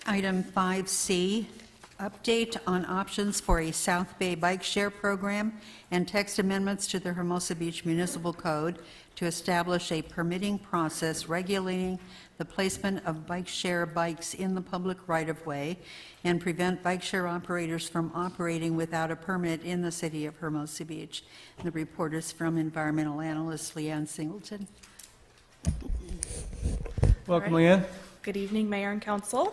Item 5C, update on options for a South Bay bike share program and text amendments to the Hermosa Beach Municipal Code to establish a permitting process regulating the placement of bike share bikes in the public right-of-way and prevent bike share operators from operating without a permit in the city of Hermosa Beach. The report is from environmental analyst Leanne Singleton. Welcome, Leanne. Good evening, Mayor and Council.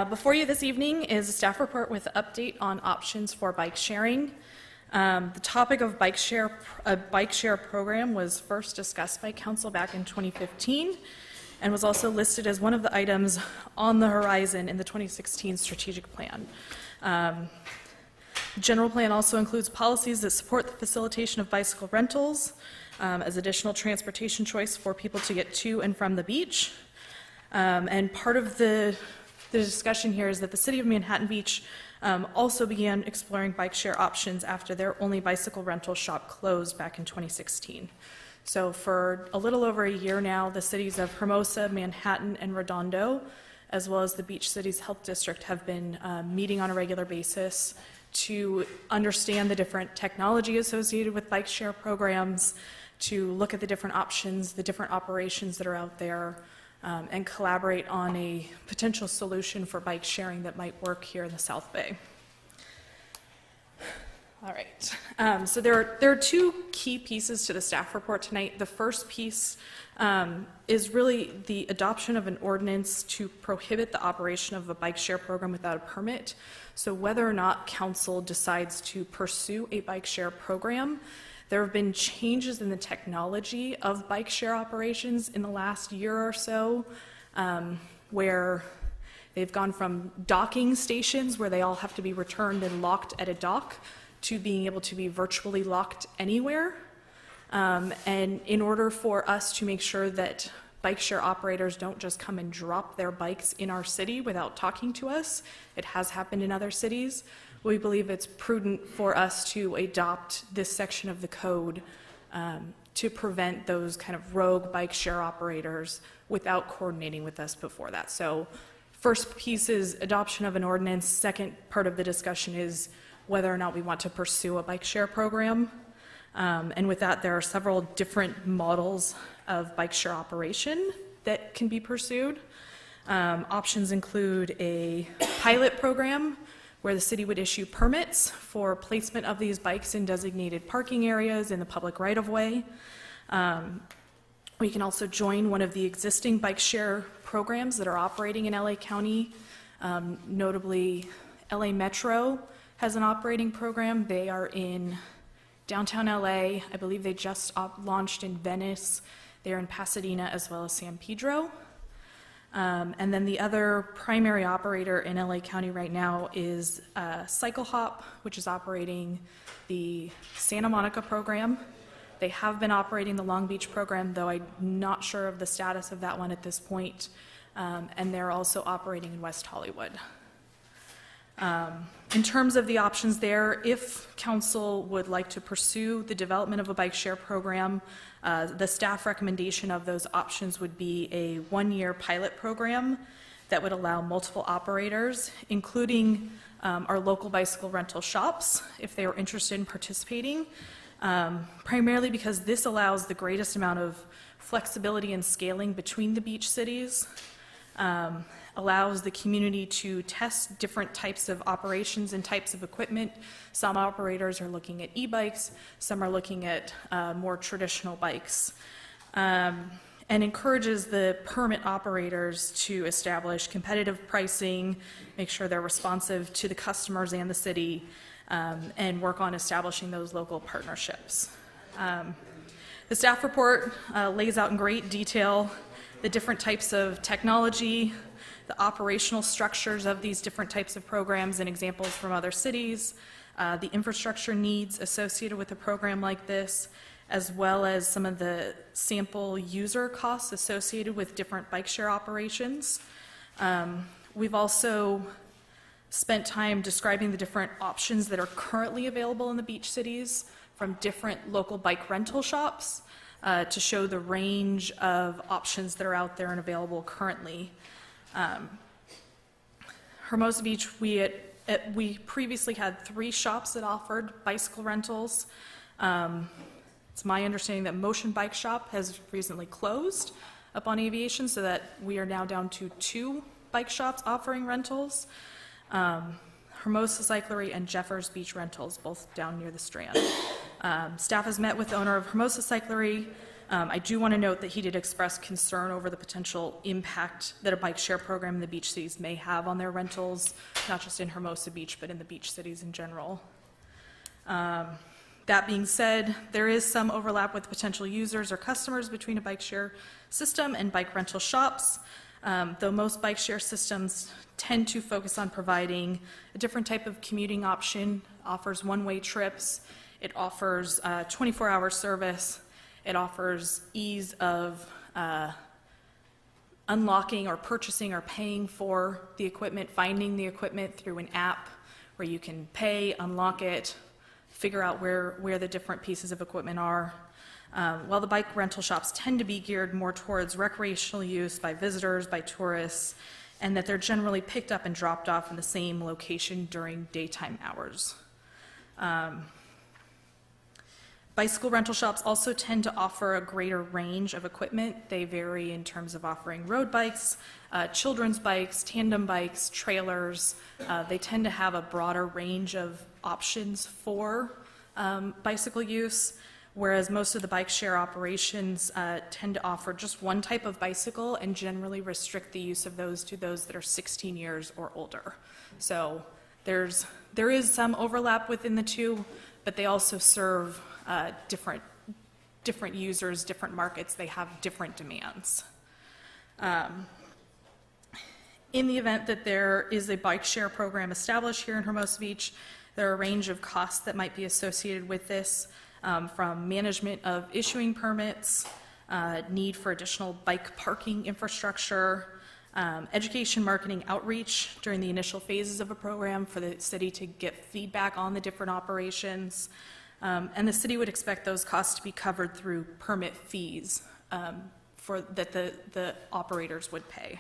Before you this evening is a staff report with an update on options for bike sharing. The topic of a bike share program was first discussed by Council back in 2015 and was also listed as one of the items on the horizon in the 2016 strategic plan. The general plan also includes policies that support the facilitation of bicycle rentals as additional transportation choice for people to get to and from the beach. And part of the discussion here is that the City of Manhattan Beach also began exploring bike share options after their only bicycle rental shop closed back in 2016. So for a little over a year now, the cities of Hermosa, Manhattan, and Redondo, as well as the Beach Cities Health District, have been meeting on a regular basis to understand the different technology associated with bike share programs, to look at the different options, the different operations that are out there, and collaborate on a potential solution for bike sharing that might work here in the South Bay. All right, so there are two key pieces to the staff report tonight. The first piece is really the adoption of an ordinance to prohibit the operation of a bike share program without a permit. So whether or not council decides to pursue a bike share program, there have been changes in the technology of bike share operations in the last year or so, where they've gone from docking stations where they all have to be returned and locked at a dock to being able to be virtually locked anywhere. And in order for us to make sure that bike share operators don't just come and drop their bikes in our city without talking to us, it has happened in other cities, we believe it's prudent for us to adopt this section of the code to prevent those kind of rogue bike share operators without coordinating with us before that. So first piece is adoption of an ordinance. Second part of the discussion is whether or not we want to pursue a bike share program. And with that, there are several different models of bike share operation that can be pursued. Options include a pilot program where the city would issue permits for placement of these bikes in designated parking areas in the public right-of-way. We can also join one of the existing bike share programs that are operating in LA County. Notably, LA Metro has an operating program. They are in downtown LA. I believe they just launched in Venice. They're in Pasadena as well as San Pedro. And then the other primary operator in LA County right now is CycleHop, which is operating the Santa Monica program. They have been operating the Long Beach program, though I'm not sure of the status of that one at this point. And they're also operating in West Hollywood. In terms of the options there, if council would like to pursue the development of a bike share program, the staff recommendation of those options would be a one-year pilot program that would allow multiple operators, including our local bicycle rental shops, if they are interested in participating, primarily because this allows the greatest amount of flexibility and scaling between the beach cities, allows the community to test different types of operations and types of equipment. Some operators are looking at e-bikes, some are looking at more traditional bikes, and encourages the permit operators to establish competitive pricing, make sure they're responsive to the customers and the city, and work on establishing those local partnerships. The staff report lays out in great detail the different types of technology, the operational structures of these different types of programs and examples from other cities, the infrastructure needs associated with a program like this, as well as some of the sample user costs associated with different bike share operations. We've also spent time describing the different options that are currently available in the beach cities from different local bike rental shops to show the range of options that are out there and available currently. Hermosa Beach, we previously had 3 shops that offered bicycle rentals. It's my understanding that Motion Bike Shop has recently closed up on Aviation, so that we are now down to 2 bike shops offering rentals. Hermosa Cyclery and Jeffers Beach Rentals, both down near the Strand. Staff has met with the owner of Hermosa Cyclery. I do want to note that he did express concern over the potential impact that a bike share program in the beach cities may have on their rentals, not just in Hermosa Beach, but in the beach cities in general. That being said, there is some overlap with potential users or customers between a bike share system and bike rental shops. Though most bike share systems tend to focus on providing a different type of commuting option, offers one-way trips, it offers 24-hour service, it offers ease of unlocking or purchasing or paying for the equipment, finding the equipment through an app where you can pay, unlock it, figure out where the different pieces of equipment are. While the bike rental shops tend to be geared more towards recreational use by visitors, by tourists, and that they're generally picked up and dropped off in the same location during daytime hours. Bicycle rental shops also tend to offer a greater range of equipment. They vary in terms of offering road bikes, children's bikes, tandem bikes, trailers. They tend to have a broader range of options for bicycle use, whereas most of the bike share operations tend to offer just one type of bicycle and generally restrict the use of those to those that are 16 years or older. So there is some overlap within the two, but they also serve different users, different markets. They have different demands. In the event that there is a bike share program established here in Hermosa Beach, there are a range of costs that might be associated with this, from management of issuing permits, need for additional bike parking infrastructure, education, marketing, outreach during the initial phases of a program for the city to get feedback on the different operations. And the city would expect those costs to be covered through permit fees that the operators would pay.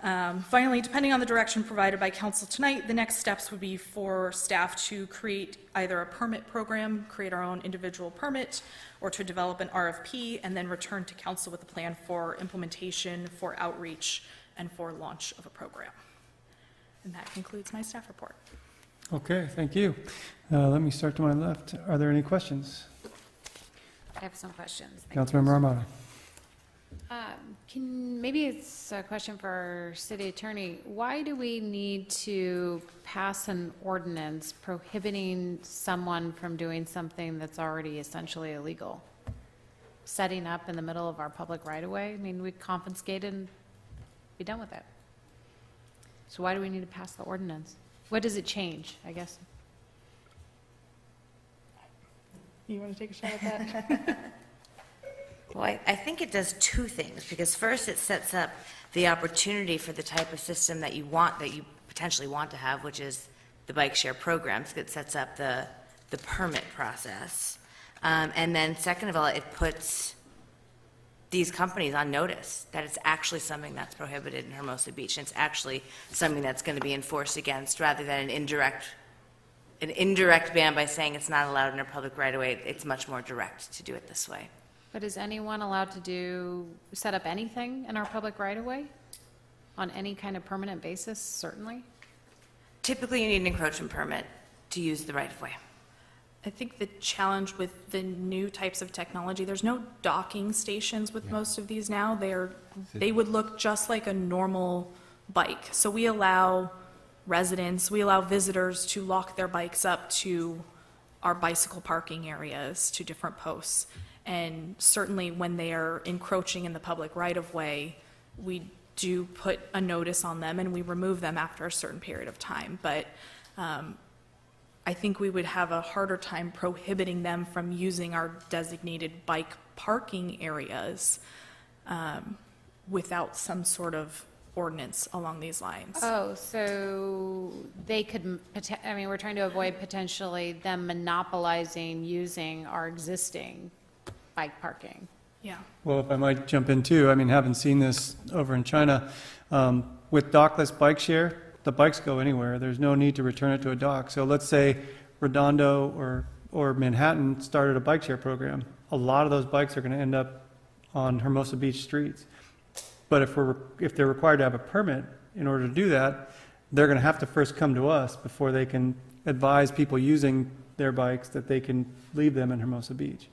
Finally, depending on the direction provided by council tonight, the next steps would be for staff to create either a permit program, create our own individual permit, or to develop an RFP and then return to council with a plan for implementation, for outreach, and for launch of a program. And that concludes my staff report. Okay, thank you. Let me start to my left. Are there any questions? I have some questions. Councilmember Armato. Maybe it's a question for our city attorney. Why do we need to pass an ordinance prohibiting someone from doing something that's already essentially illegal? Setting up in the middle of our public right-of-way? I mean, we'd confiscate it and be done with it. So why do we need to pass the ordinance? What does it change, I guess? You want to take a shot at that? Well, I think it does 2 things, because first it sets up the opportunity for the type of system that you potentially want to have, which is the bike share programs. It sets up the permit process. And then second of all, it puts these companies on notice that it's actually something that's prohibited in Hermosa Beach, and it's actually something that's going to be enforced against, rather than an indirect ban by saying it's not allowed in our public right-of-way. It's much more direct to do it this way. But is anyone allowed to set up anything in our public right-of-way on any kind of permanent basis? Certainly. Typically, you need an encroachment permit to use the right-of-way. I think the challenge with the new types of technology, there's no docking stations with most of these now. They would look just like a normal bike. So we allow residents, we allow visitors to lock their bikes up to our bicycle parking areas, to different posts. And certainly when they are encroaching in the public right-of-way, we do put a notice on them and we remove them after a certain period of time. But I think we would have a harder time prohibiting them from using our designated bike parking areas without some sort of ordinance along these lines. Oh, so they could, I mean, we're trying to avoid potentially them monopolizing using our existing bike parking. Yeah. Well, if I might jump in too, I mean, having seen this over in China, with dockless bike share, the bikes go anywhere. There's no need to return it to a dock. So let's say Redondo or Manhattan started a bike share program. A lot of those bikes are going to end up on Hermosa Beach streets. But if they're required to have a permit in order to do that, they're going to have to first come to us before they can advise people using their bikes that they can leave them in Hermosa Beach.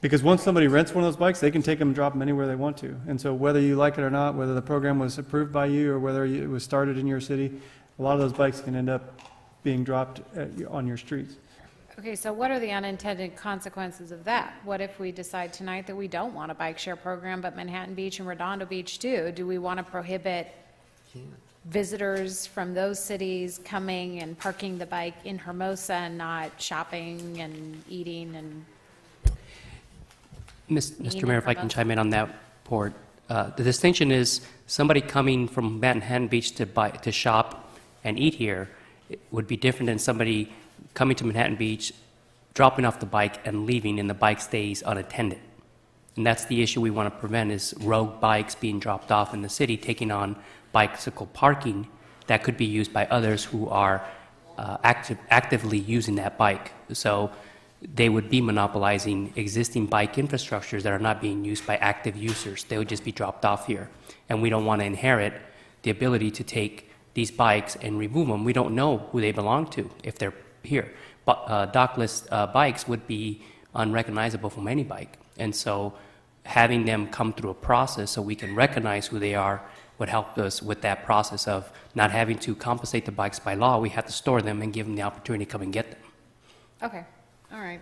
Because once somebody rents one of those bikes, they can take them and drop them anywhere they want to. And so whether you like it or not, whether the program was approved by you or whether it was started in your city, a lot of those bikes can end up being dropped on your streets. Okay, so what are the unintended consequences of that? What if we decide tonight that we don't want a bike share program, but Manhattan Beach and Redondo Beach do? Do we want to prohibit visitors from those cities coming and parking the bike in Hermosa and not shopping and eating and? Mr. Mayor, if I can chime in on that part. The distinction is somebody coming from Manhattan Beach to shop and eat here would be different than somebody coming to Manhattan Beach, dropping off the bike and leaving, and the bike stays unattended. And that's the issue we want to prevent, is rogue bikes being dropped off in the city, taking on bicycle parking that could be used by others who are actively using that bike. So they would be monopolizing existing bike infrastructures that are not being used by active users. They would just be dropped off here. And we don't want to inherit the ability to take these bikes and remove them. We don't know who they belong to if they're here. But dockless bikes would be unrecognizable from any bike. And so having them come through a process so we can recognize who they are would help us with that process of not having to compensate the bikes by law. We have to store them and give them the opportunity to come and get them. Okay, all right.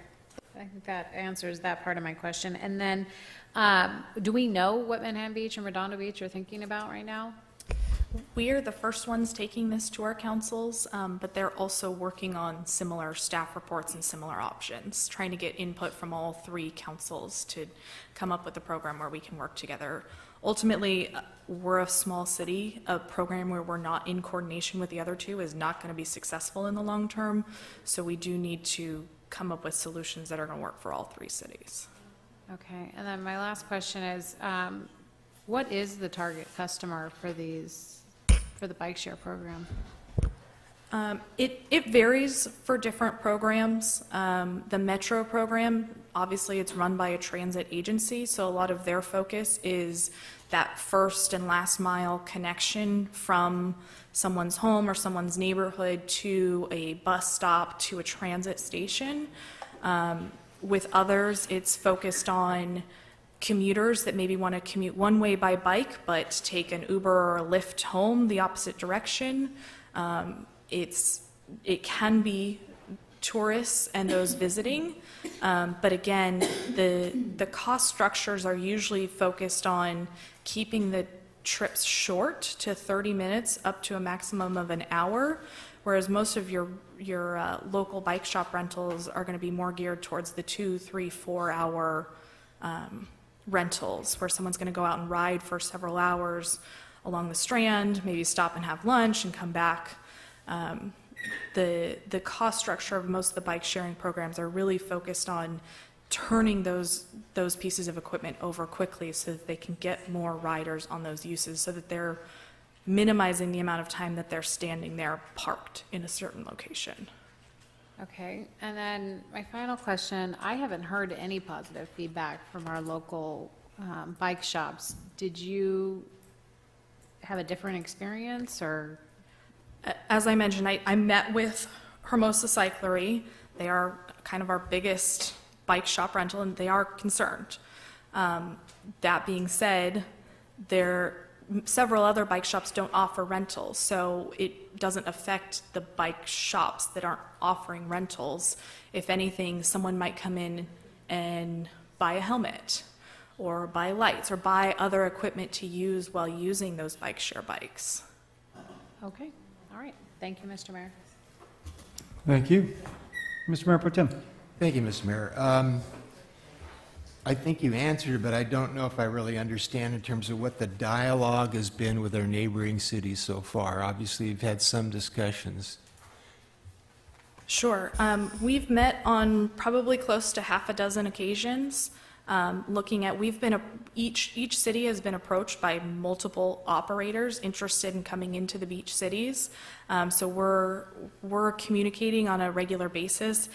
I think that answers that part of my question. And then, do we know what Manhattan Beach and Redondo Beach are thinking about right now? We are the first ones taking this to our councils, but they're also working on similar staff reports and similar options, trying to get input from all three councils to come up with a program where we can work together. Ultimately, we're a small city. A program where we're not in coordination with the other two is not going to be successful in the long term, so we do need to come up with solutions that are going to work for all three cities. Okay, and then my last question is, what is the target customer for the bike share program? It varies for different programs. The Metro program, obviously it's run by a transit agency, so a lot of their focus is that first and last mile connection from someone's home or someone's neighborhood to a bus stop to a transit station. With others, it's focused on commuters that maybe want to commute one way by bike but take an Uber or a Lyft home the opposite direction. It can be tourists and those visiting, but again, the cost structures are usually focused on keeping the trips short to 30 minutes up to a maximum of an hour, whereas most of your local bike shop rentals are going to be more geared towards the 2, 3, 4 hour rentals, where someone's going to go out and ride for several hours along the Strand, maybe stop and have lunch and come back. The cost structure of most of the bike sharing programs are really focused on turning those pieces of equipment over quickly so that they can get more riders on those uses, so that they're minimizing the amount of time that they're standing there parked in a certain location. Okay, and then my final question, I haven't heard any positive feedback from our local bike shops. Did you have a different experience, or? As I mentioned, I met with Hermosa Cyclery. They are kind of our biggest bike shop rental, and they are concerned. That being said, several other bike shops don't offer rentals, so it doesn't affect the bike shops that aren't offering rentals. If anything, someone might come in and buy a helmet or buy lights or buy other equipment to use while using those bike share bikes. Okay, all right. Thank you, Mr. Mayor. Thank you. Mr. Mayor Pro Tem. Thank you, Mr. Mayor. I think you answered, but I don't know if I really understand in terms of what the dialogue has been with our neighboring cities so far. Obviously, you've had some discussions. Sure. We've met on probably close to half a dozen occasions. looking at, each city has been approached by multiple operators interested in coming into the beach cities. So we're communicating on a regular basis.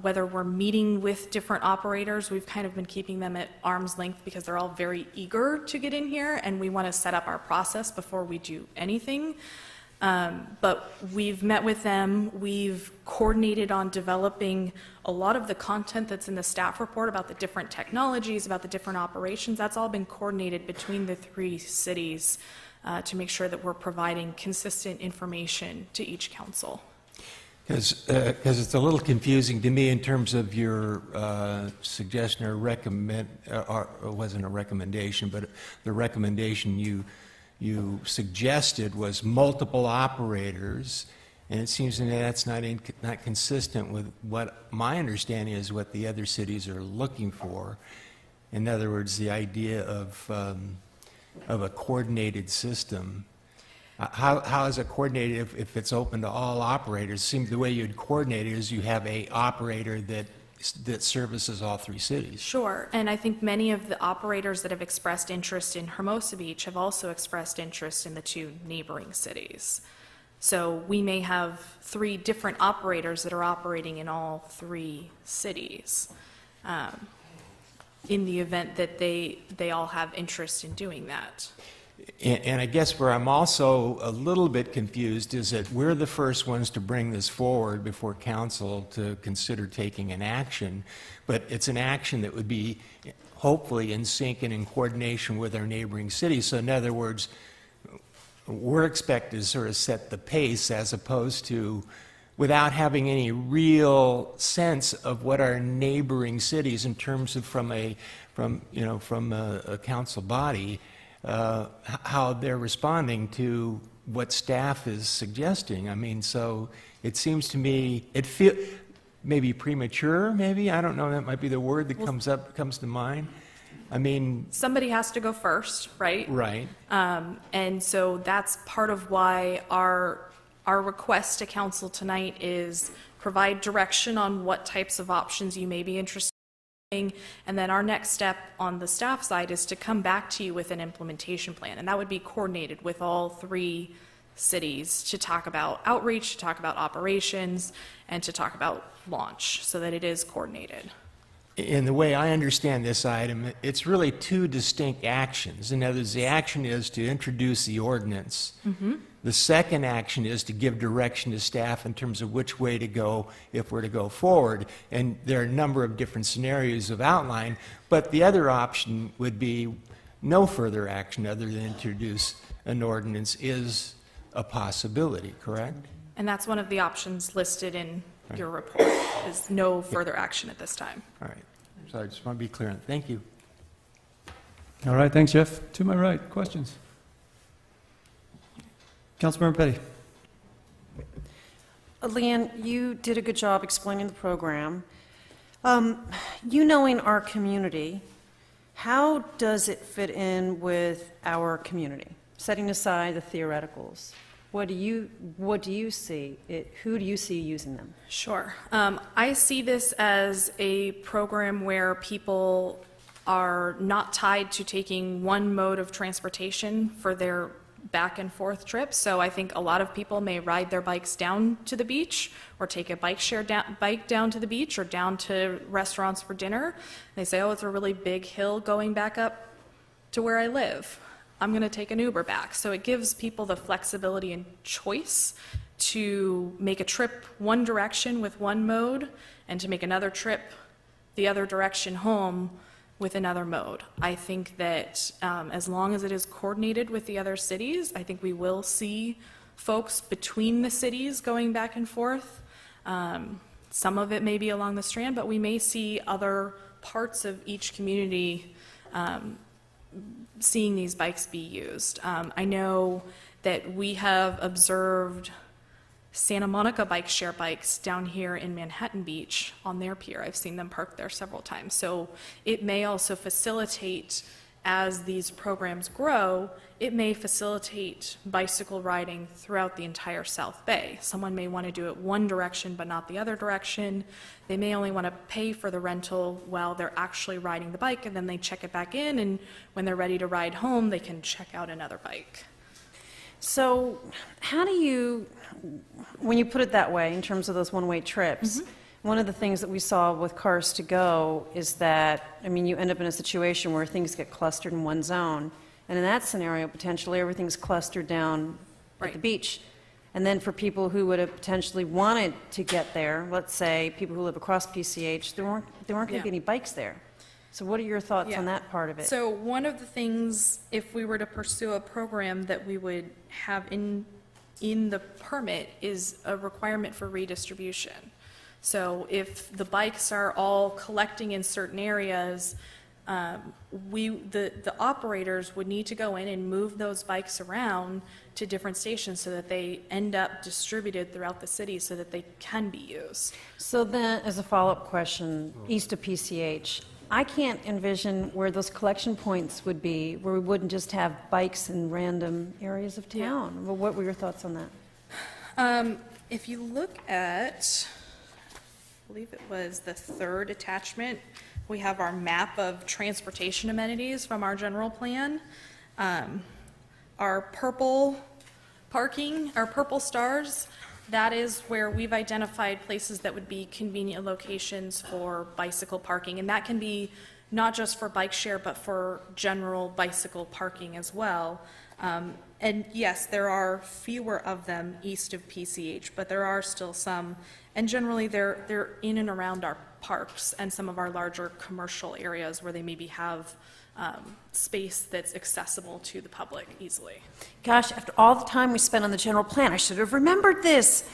Whether we're meeting with different operators, we've kind of been keeping them at arm's length because they're all very eager to get in here, and we want to set up our process before we do anything. But we've met with them, we've coordinated on developing a lot of the content that's in the staff report about the different technologies, about the different operations. That's all been coordinated between the 3 cities to make sure that we're providing consistent information to each council. Because it's a little confusing to me in terms of your suggestion or or it wasn't a recommendation, but the recommendation you suggested was multiple operators, and it seems to me that's not consistent with what my understanding is what the other cities are looking for. In other words, the idea of a coordinated system. How is it coordinated if it's open to all operators? It seems the way you'd coordinate it is you have a operator that services all 3 cities. Sure, and I think many of the operators that have expressed interest in Hermosa Beach have also expressed interest in the 2 neighboring cities. So we may have 3 different operators that are operating in all 3 cities in the event that they all have interest in doing that. And I guess where I'm also a little bit confused is that we're the first ones to bring this forward before council to consider taking an action, but it's an action that would be hopefully in sync and in coordination with our neighboring cities. So in other words, we're expected to sort of set the pace as opposed to without having any real sense of what our neighboring cities in terms of from a council body how they're responding to what staff is suggesting. I mean, so it seems to me, it feels maybe premature, maybe? I don't know, that might be the word that comes to mind. I mean... Somebody has to go first, right? Right. And so that's part of why our request to council tonight is provide direction on what types of options you may be interested in. And then our next step on the staff side is to come back to you with an implementation plan. And that would be coordinated with all 3 cities to talk about outreach, to talk about operations, and to talk about launch so that it is coordinated. In the way I understand this item, it's really 2 distinct actions. In other words, the action is to introduce the ordinance. Mm-hmm. The second action is to give direction to staff in terms of which way to go if we're to go forward. And there are a number of different scenarios of outline, but the other option would be no further action other than introduce an ordinance is a possibility, correct? And that's one of the options listed in your report, is no further action at this time. All right. So I just want to be clear on it. Thank you. All right, thanks, Jeff. To my right, questions? Councilmember Petty. Leanne, you did a good job explaining the program. You knowing our community, how does it fit in with our community? Setting aside the theoreticals, what do you see? Who do you see using them? Sure. I see this as a program where people are not tied to taking one mode of transportation for their back and forth trips. So I think a lot of people may ride their bikes down to the beach or take a bike down to the beach or down to restaurants for dinner. They say, oh, it's a really big hill going back up to where I live. I'm going to take an Uber back. So it gives people the flexibility and choice to make a trip one direction with one mode and to make another trip the other direction home with another mode. I think that as long as it is coordinated with the other cities, I think we will see folks between the cities going back and forth. Some of it may be along the Strand, but we may see other parts of each community seeing these bikes be used. I know that we have observed Santa Monica bike share bikes down here in Manhattan Beach on their pier. I've seen them parked there several times. So it may also facilitate as these programs grow, it may facilitate bicycle riding throughout the entire South Bay. Someone may want to do it one direction but not the other direction. They may only want to pay for the rental while they're actually riding the bike, and then they check it back in, and when they're ready to ride home, they can check out another bike. So how do you, when you put it that way, in terms of those one-way trips, one of the things that we saw with Cars to Go is that, I mean, you end up in a situation where things get clustered in one zone. And in that scenario, potentially, everything's clustered down at the Right. beach. And then for people who would have potentially wanted to get there, let's say people who live across PCH, there weren't going to Yeah. be any bikes there. So what are your thoughts Yeah. on that part of it? So one of the things, if we were to pursue a program that we would have in the permit, is a requirement for redistribution. So if the bikes are all collecting in certain areas, the operators would need to go in and move those bikes around to different stations so that they end up distributed throughout the city so that they can be used. So then, as a follow-up question, east of PCH, I can't envision where those collection points would be, where we wouldn't just have bikes in random areas of town. Well, what were your thoughts on that? If you look at, I believe it was the third attachment, we have our map of transportation amenities from our general plan. Our purple parking, our purple stars, that is where we've identified places that would be convenient locations for bicycle parking. And that can be not just for bike share, but for general bicycle parking as well. And yes, there are fewer of them east of PCH, but there are still some. And generally, they're in and around our parks and some of our larger commercial areas where they maybe have space that's accessible to the public easily. Gosh, after all the time we spent on the general plan, I should have remembered this.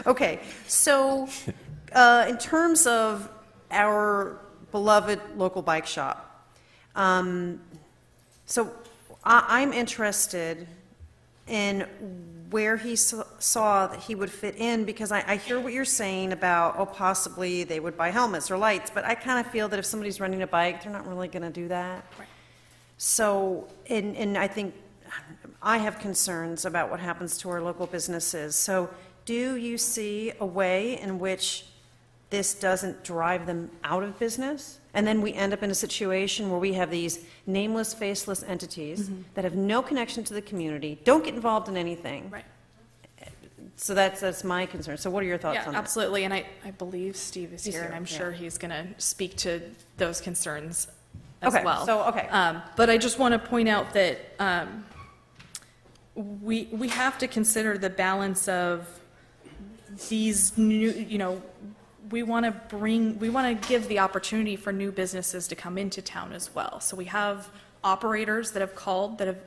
Okay, so in terms of our beloved local bike shop, so I'm interested in where he saw that he would fit in, because I hear what you're saying about, oh, possibly they would buy helmets or lights, but I kind of feel that if somebody's renting a bike, they're not really going to do that. Right. So, and I think I have concerns about what happens to our local businesses. So do you see a way in which this doesn't drive them out of business? And then we end up in a situation where we have these nameless, faceless entities that have no connection to the community, don't get involved in anything. Right. So that's my concern. So what are your thoughts Yeah, on that? absolutely. And I believe Steve is He's here, and here, I'm yeah. sure he's going to speak to those concerns as Okay, well. so, okay. But I just want to point out that we have to consider the balance of these new, we want to give the opportunity for new businesses to come into town as well. So we have operators that have called, that have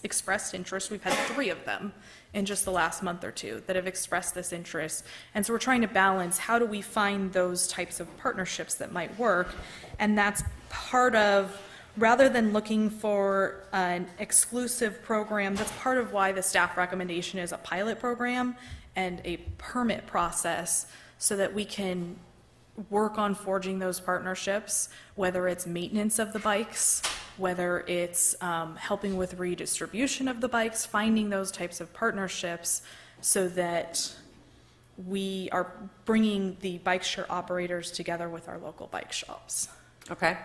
expressed interest. We've had 3 of them in just the last month or 2 that have expressed this interest. And so we're trying to balance, how do we find those types of partnerships that might work? And that's part of, rather than looking for an exclusive program, that's part of why the staff recommendation is a pilot program and a permit process, so that we can work on forging those partnerships, whether it's maintenance of the bikes, whether it's helping with redistribution of the bikes, finding those types of partnerships so that we are bringing the bike share operators together with our local bike shops. Okay.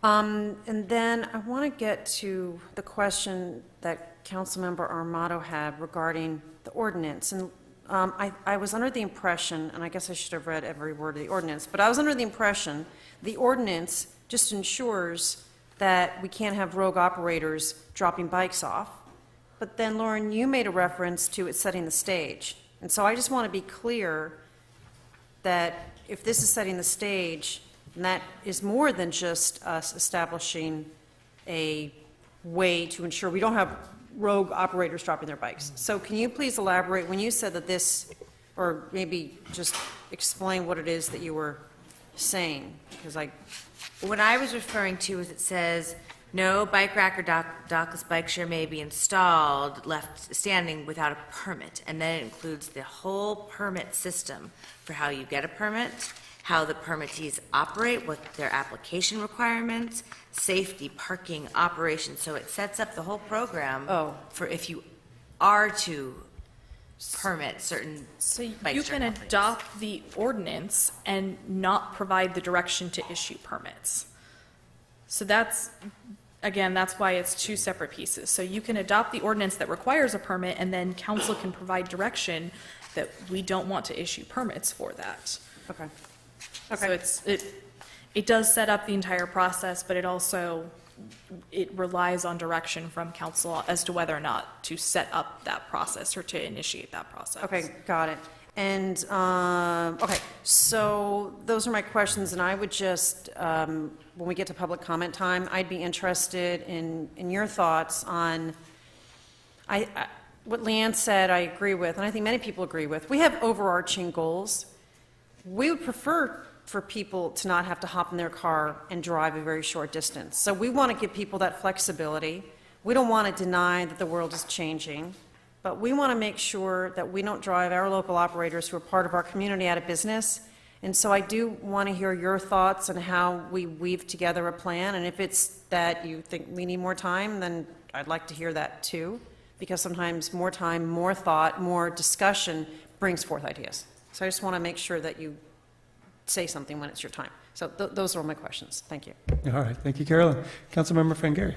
And then I want to get to the question that Councilmember Armato had regarding the ordinance. And I was under the impression, and I guess I should have read every word of the ordinance, but I was under the impression the ordinance just ensures that we can't have rogue operators dropping bikes off. But then, Lauren, you made a reference to it setting the stage. And so I just want to be clear that if this is setting the stage, then that is more than just us establishing a way to ensure we don't have rogue operators dropping their bikes. So can you please elaborate, when you said that this, or maybe just explain what it is that you were saying? Because What I was referring to is it says, no bike rack or dockless bike share may be installed, left standing without a permit. And then it includes the whole permit system for how you get a permit how the permittees operate, what their application requirements, safety, parking, operations. So it sets up the whole program Oh. for if you are to permit certain So bike you share can companies. adopt the ordinance and not provide the direction to issue permits. So that's, again, that's why it's two separate pieces. So you can adopt the ordinance that requires a permit, and then council can provide direction that we don't want to issue permits for that. Okay. So it does set up the entire process, but it relies on direction from council as to whether or not to set up that process or to initiate that process. Okay, got it. And, okay, so those are my questions, and I would just, when we get to public comment time, I'd be interested in your thoughts on, what Leanne said, I agree with, and I think many people agree with. We have overarching goals. We would prefer for people to not have to hop in their car and drive a very short distance. So we want to give people that flexibility. We don't want to deny that the world is changing, but we want to make sure that we don't drive our local operators who are part of our community out of business. And so I do want to hear your thoughts on how we weave together a plan, and if it's that you think we need more time, then I'd like to hear that too, because sometimes more time, more thought, more discussion brings forth ideas. So I just want to make sure that you say something when it's your time. So those are all my questions. Thank you. All right, thank you, Carolyn. Councilmember Frangari.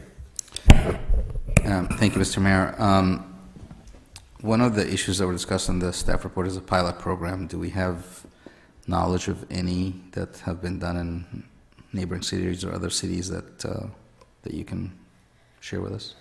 Thank you, Mr. Mayor. One of the issues that were discussed in the staff report is a pilot program. Do we have knowledge of any that have been done in neighboring cities or other cities that you can share with us?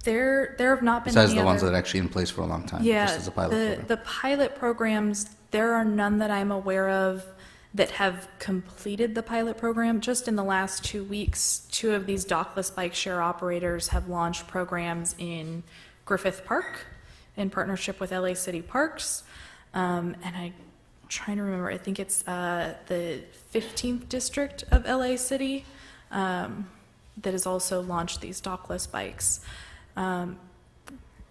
There have not been Besides any the ones other- that are actually in place for a long time, Yeah, just as a pilot program. the pilot programs, there are none that I'm aware of that have completed the pilot program. Just in the last 2 weeks, 2 of these dockless bike share operators have launched programs in Griffith Park in partnership with LA City Parks. And I'm trying to remember, I think it's the 15th district of LA City that has also launched these dockless bikes.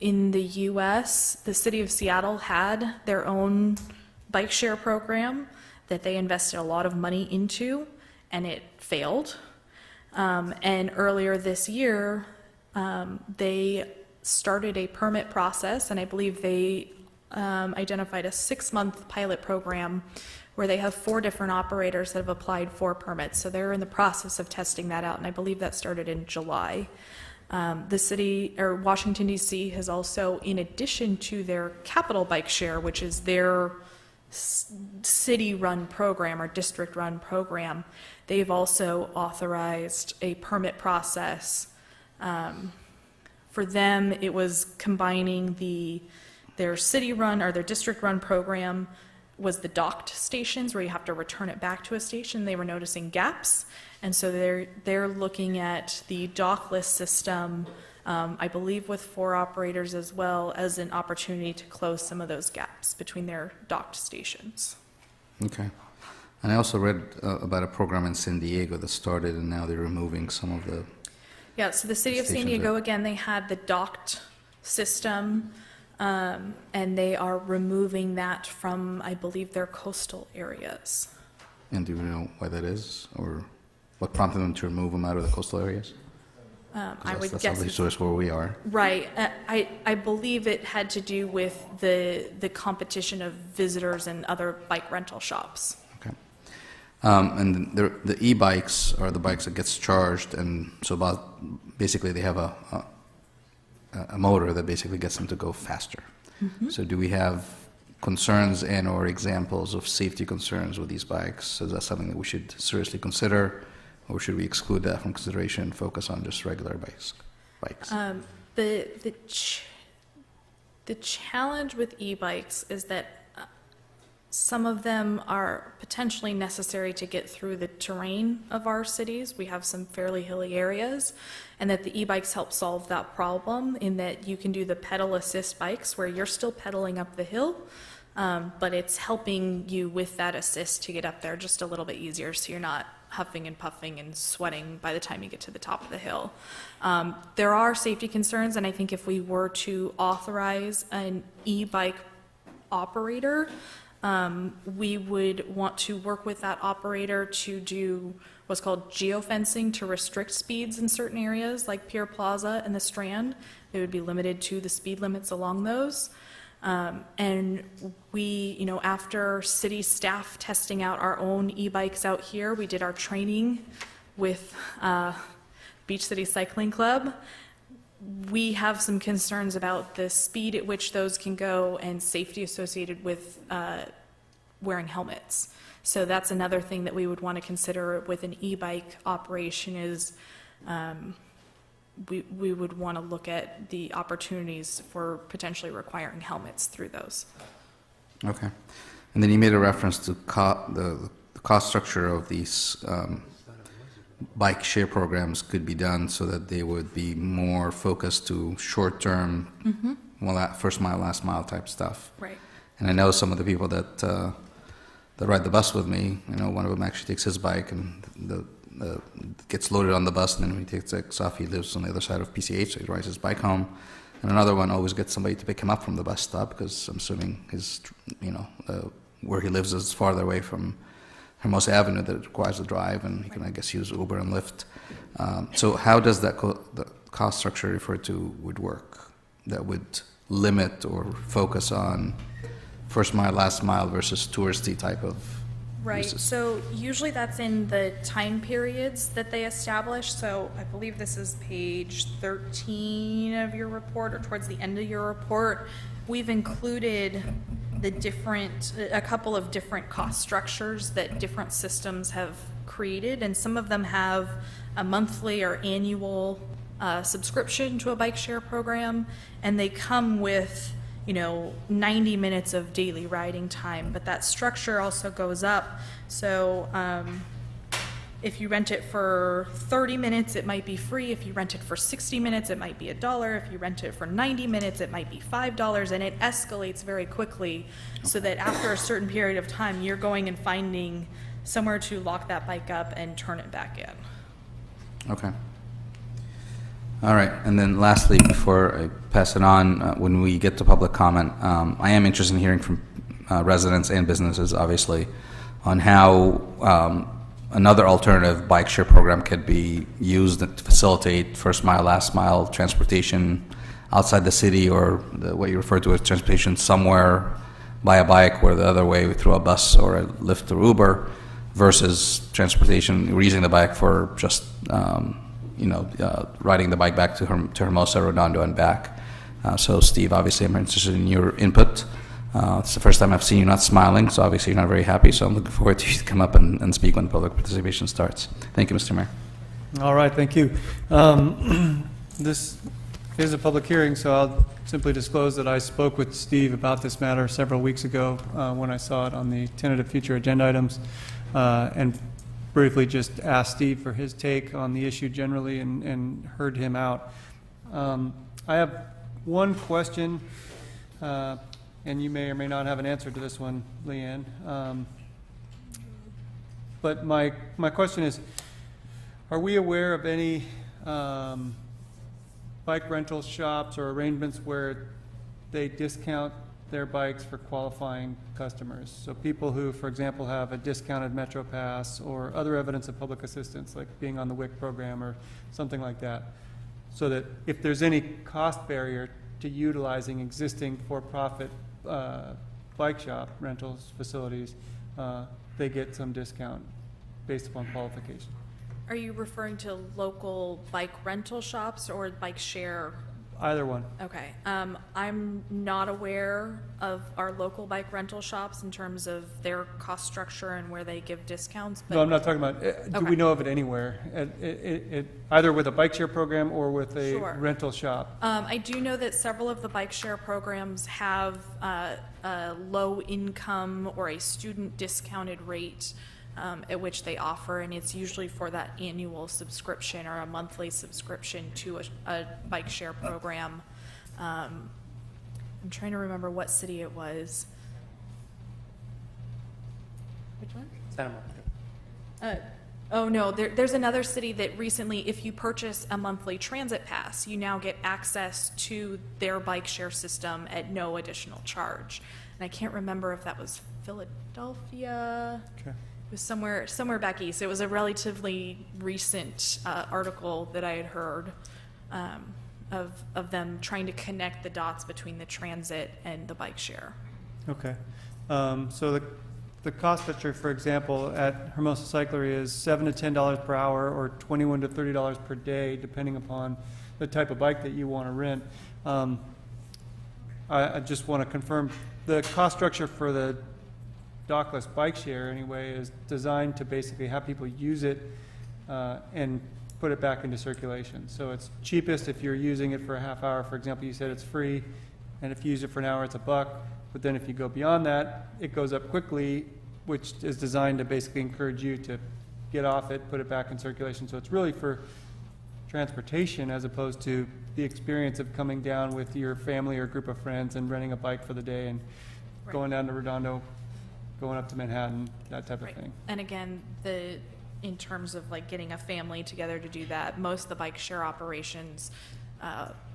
In the US, the city of Seattle had their own bike share program that they invested a lot of money into, and it failed. And earlier this year, they started a permit process, and I believe they identified a 6-month pilot program where they have 4 different operators that have applied for permits. So they're in the process of testing that out, and I believe that started in July. The city, or Washington DC, has also, in addition to their capital bike share, which is their city-run program or district-run program, they've also authorized a permit process. For them, it was combining their city-run or their district-run program was the docked stations where you have to return it back to a station. They were noticing gaps, and so they're looking at the dockless system, I believe with 4 operators as well, as an opportunity to close some of those gaps between their docked stations. Okay. And I also read about a program in San Diego that started, and now they're removing some of the... Yeah, so the city of San Stations Diego, there. again, they had the docked system, and they are removing that from, I believe, their coastal areas. And do you know why that is, or what prompted them to remove them out of the coastal areas? 'Cause I would that's guess, obviously source where we are. right, I believe it had to do with the competition of visitors and other bike rental shops. Okay. And the e-bikes are the bikes that gets charged, and so basically they have a motor that basically gets them to go faster. So do we have concerns and/or examples of safety concerns with these bikes? Is that something that we should seriously consider, or should we exclude that from consideration and focus on just regular bikes? The challenge with e-bikes is that some of them are potentially necessary to get through the terrain of our cities. We have some fairly hilly areas, and that the e-bikes help solve that problem in that you can do the pedal assist bikes where you're still pedaling up the hill, but it's helping you with that assist to get up there just a little bit easier so you're not huffing and puffing and sweating by the time you get to the top of the hill. There are safety concerns, and I think if we were to authorize an e-bike operator, We would want to work with that operator to do what's called geofencing to restrict speeds in certain areas like Pier Plaza and the Strand. They would be limited to the speed limits along those. And we, after city staff testing out our own e-bikes out here, we did our training with Beach City Cycling Club. We have some concerns about the speed at which those can go and safety associated with wearing helmets. So that's another thing that we would want to consider with an e-bike operation is we would want to look at the opportunities for potentially requiring helmets through those. Okay. And then you made a reference to the cost structure of these bike share programs could be done so that they would be more focused to short-term, first mile, last mile type stuff. Right. And I know some of the people that ride the bus with me, one of them actually takes his bike and gets loaded on the bus, and then when he takes off, he lives on the other side of PCH, so he rides his bike home. And another one always gets somebody to pick him up from the bus stop because I'm assuming his, where he lives is farther away from Hermosa Avenue that it requires a drive, and he can, I guess, use Uber and Lyft. So how does the cost structure referred to would work that would limit or focus on first mile, last mile versus touristy type of Right, uses? so usually that's in the time periods that they establish. So I believe this is page 13 of your report, or towards the end of your report. We've included a couple of different cost structures that different systems have created, and some of them have a monthly or annual subscription to a bike share program, and they come with 90 minutes of daily riding time, but that structure also goes up. So if you rent it for 30 minutes, it might be free. If you rent it for 60 minutes, it might be $1. If you rent it for 90 minutes, it might be $5, and it escalates very quickly so that after a certain period of time, you're going and finding somewhere to lock that bike up and turn it back in. Okay. All right, and then lastly, before I pass it on, when we get to public comment, I am interested in hearing from residents and businesses, obviously, on how another alternative bike share program could be used to facilitate first mile, last mile transportation outside the city, or what you refer to as transportation somewhere by a bike, or the other way through a bus or a Lyft or Uber, versus transportation, we're using the bike for just riding the bike back to Hermosa, Redondo, and back. So, Steve, obviously, I'm interested in your input. It's the first time I've seen you not smiling, so obviously you're not very happy. So I'm looking forward to you to come up and speak when public participation starts. Thank you, Mr. Mayor. All right, thank you. This is a public hearing, so I'll simply disclose that I spoke with Steve about this matter several weeks ago when I saw it on the tentative future agenda items, and briefly just asked Steve for his take on the issue generally and heard him out. I have one question, and you may or may not have an answer to this one, Leanne. But my question is, are we aware of any bike rental shops or arrangements where they discount their bikes for qualifying customers? So people who, for example, have a discounted Metro Pass or other evidence of public assistance, like being on the WIC program or something like that, so that if there's any cost barrier to utilizing existing for-profit bike shop rentals facilities, they get some discount based upon qualification. Are you referring to local bike rental shops or bike share? Either one. Okay. I'm not aware of our local bike rental shops in terms of their cost structure and where they give discounts. But No, I'm not talking about, do Okay. we know of it anywhere? Either with a bike share program or with a Sure. rental shop? I do know that several of the bike share programs have a low income or a student discounted rate at which they offer, and it's usually for that annual subscription or a monthly subscription to a bike share program. I'm trying to remember what city it was. Which one? Santa Monica. Oh, no, there's another city that recently, if you purchase a monthly transit pass, you now get access to their bike share system at no additional charge. And I can't remember if that was Philadelphia. Okay. It was somewhere back east. It was a relatively recent article that I had heard of them trying to connect the dots between the transit and the bike share. Okay. So the cost structure, for example, at Hermosa Cyclery is $7 to $10 per hour or $21 to $30 per day, depending upon the type of bike that you want to rent. I just want to confirm, the cost structure for the dockless bike share, anyway, is designed to basically have people use it and put it back into circulation. So it's cheapest if you're using it for a half hour. For example, you said it's free, and if you use it for an hour, it's $1. But then if you go beyond that, it goes up quickly, which is designed to basically encourage you to get off it, put it back in circulation. So it's really for transportation as opposed to the experience of coming down with your family or group of friends and renting a bike for the day and going down to Redondo, going up to Manhattan, that type of Right. thing. And again, in terms of like getting a family together to do that, most of the bike share operations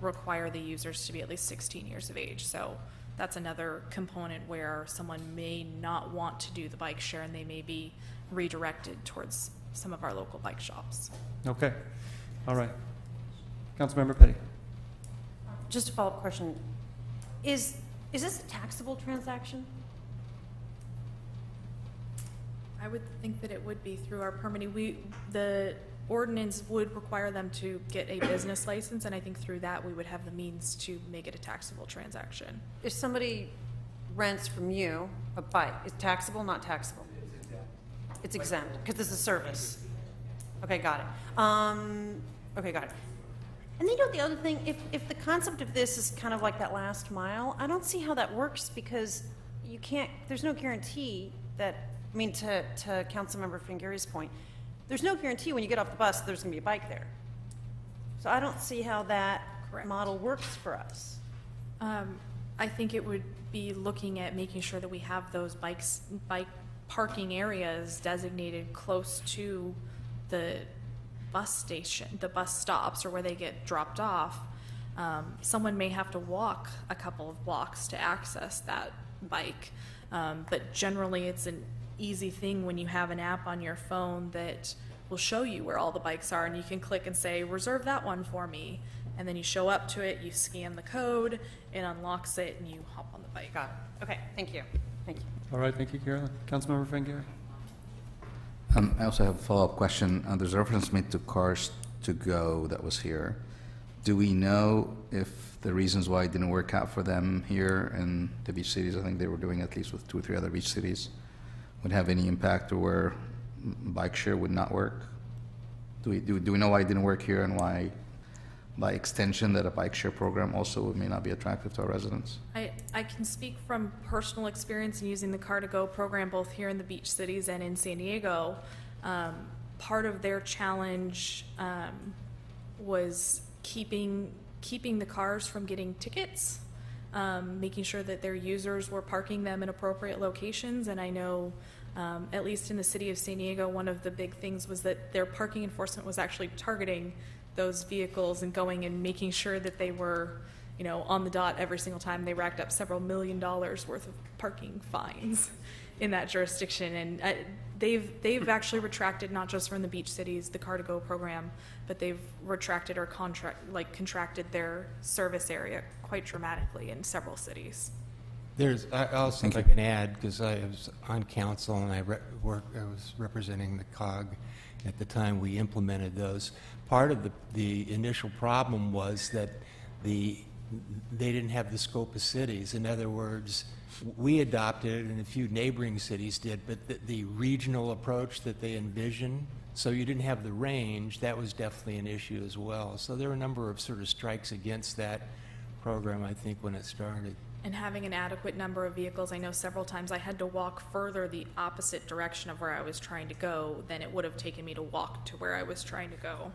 require the users to be at least 16 years of age. So that's another component where someone may not want to do the bike share and they may be redirected towards some of our local bike shops. Okay. All right. Councilmember Petty. Just a follow-up question. Is this a taxable transaction? I would think that it would be through our permitting. The ordinance would require them to get a business license, and I think through that we would have the means to make it a taxable transaction. If somebody rents from you a bike, is taxable, not taxable? It's exempt, because it's a service. Okay, got it. Okay, got it. And then, the other thing, if the concept of this is kind of like that last mile, I don't see how that works, because you can't, there's no guarantee that, I mean, to Councilmember Fingeri's point, there's no guarantee when you get off the bus there's going to be a bike there. So I don't see how that Correct. model works for us. I think it would be looking at making sure that we have those bike parking areas designated close to the bus station, the bus stops, or where they get dropped off. Someone may have to walk a couple of blocks to access that bike, but generally it's an easy thing when you have an app on your phone that will show you where all the bikes are, and you can click and say, reserve that one for me, and then you show up to it, you scan the code, it unlocks it, and you hop on the bike. Got it. Okay, thank you. Thank you. All right, thank you, Carolyn. Councilmember Fingeri. I also have a follow-up question. There's a reference made to Cars to Go that was here. Do we know if the reasons why it didn't work out for them here in the beach cities, I think they were doing at least with 2 or 3 other beach cities, would have any impact or where bike share would not work? Do we know why it didn't work here and why, by extension, that a bike share program also may not be attractive to our residents? I can speak from personal experience in using the Car2Go program both here in the beach cities and in San Diego. Part of their challenge was keeping the cars from getting tickets, making sure that their users were parking them in appropriate locations. And I know, at least in the city of San Diego, one of the big things was that their parking enforcement was actually targeting those vehicles and going and making sure that they were, on the dot every single time. They racked up several $1 million worth of parking fines in that jurisdiction. And they've actually retracted, not just from the beach cities, the Car2Go program, but they've retracted or contracted their service area quite dramatically in several cities. I also, Thank if I you. can add, because I was on council and I was representing the COG at the time we implemented those. Part of the initial problem was that they didn't have the scope of cities. In other words, we adopted it and a few neighboring cities did, but the regional approach that they envisioned, so you didn't have the range, that was definitely an issue as well. So there were a number of sort of strikes against that program, I think, when it started. And having an adequate number of vehicles, I know several times I had to walk further the opposite direction of where I was trying to go than it would have taken me to walk to where I was trying to go.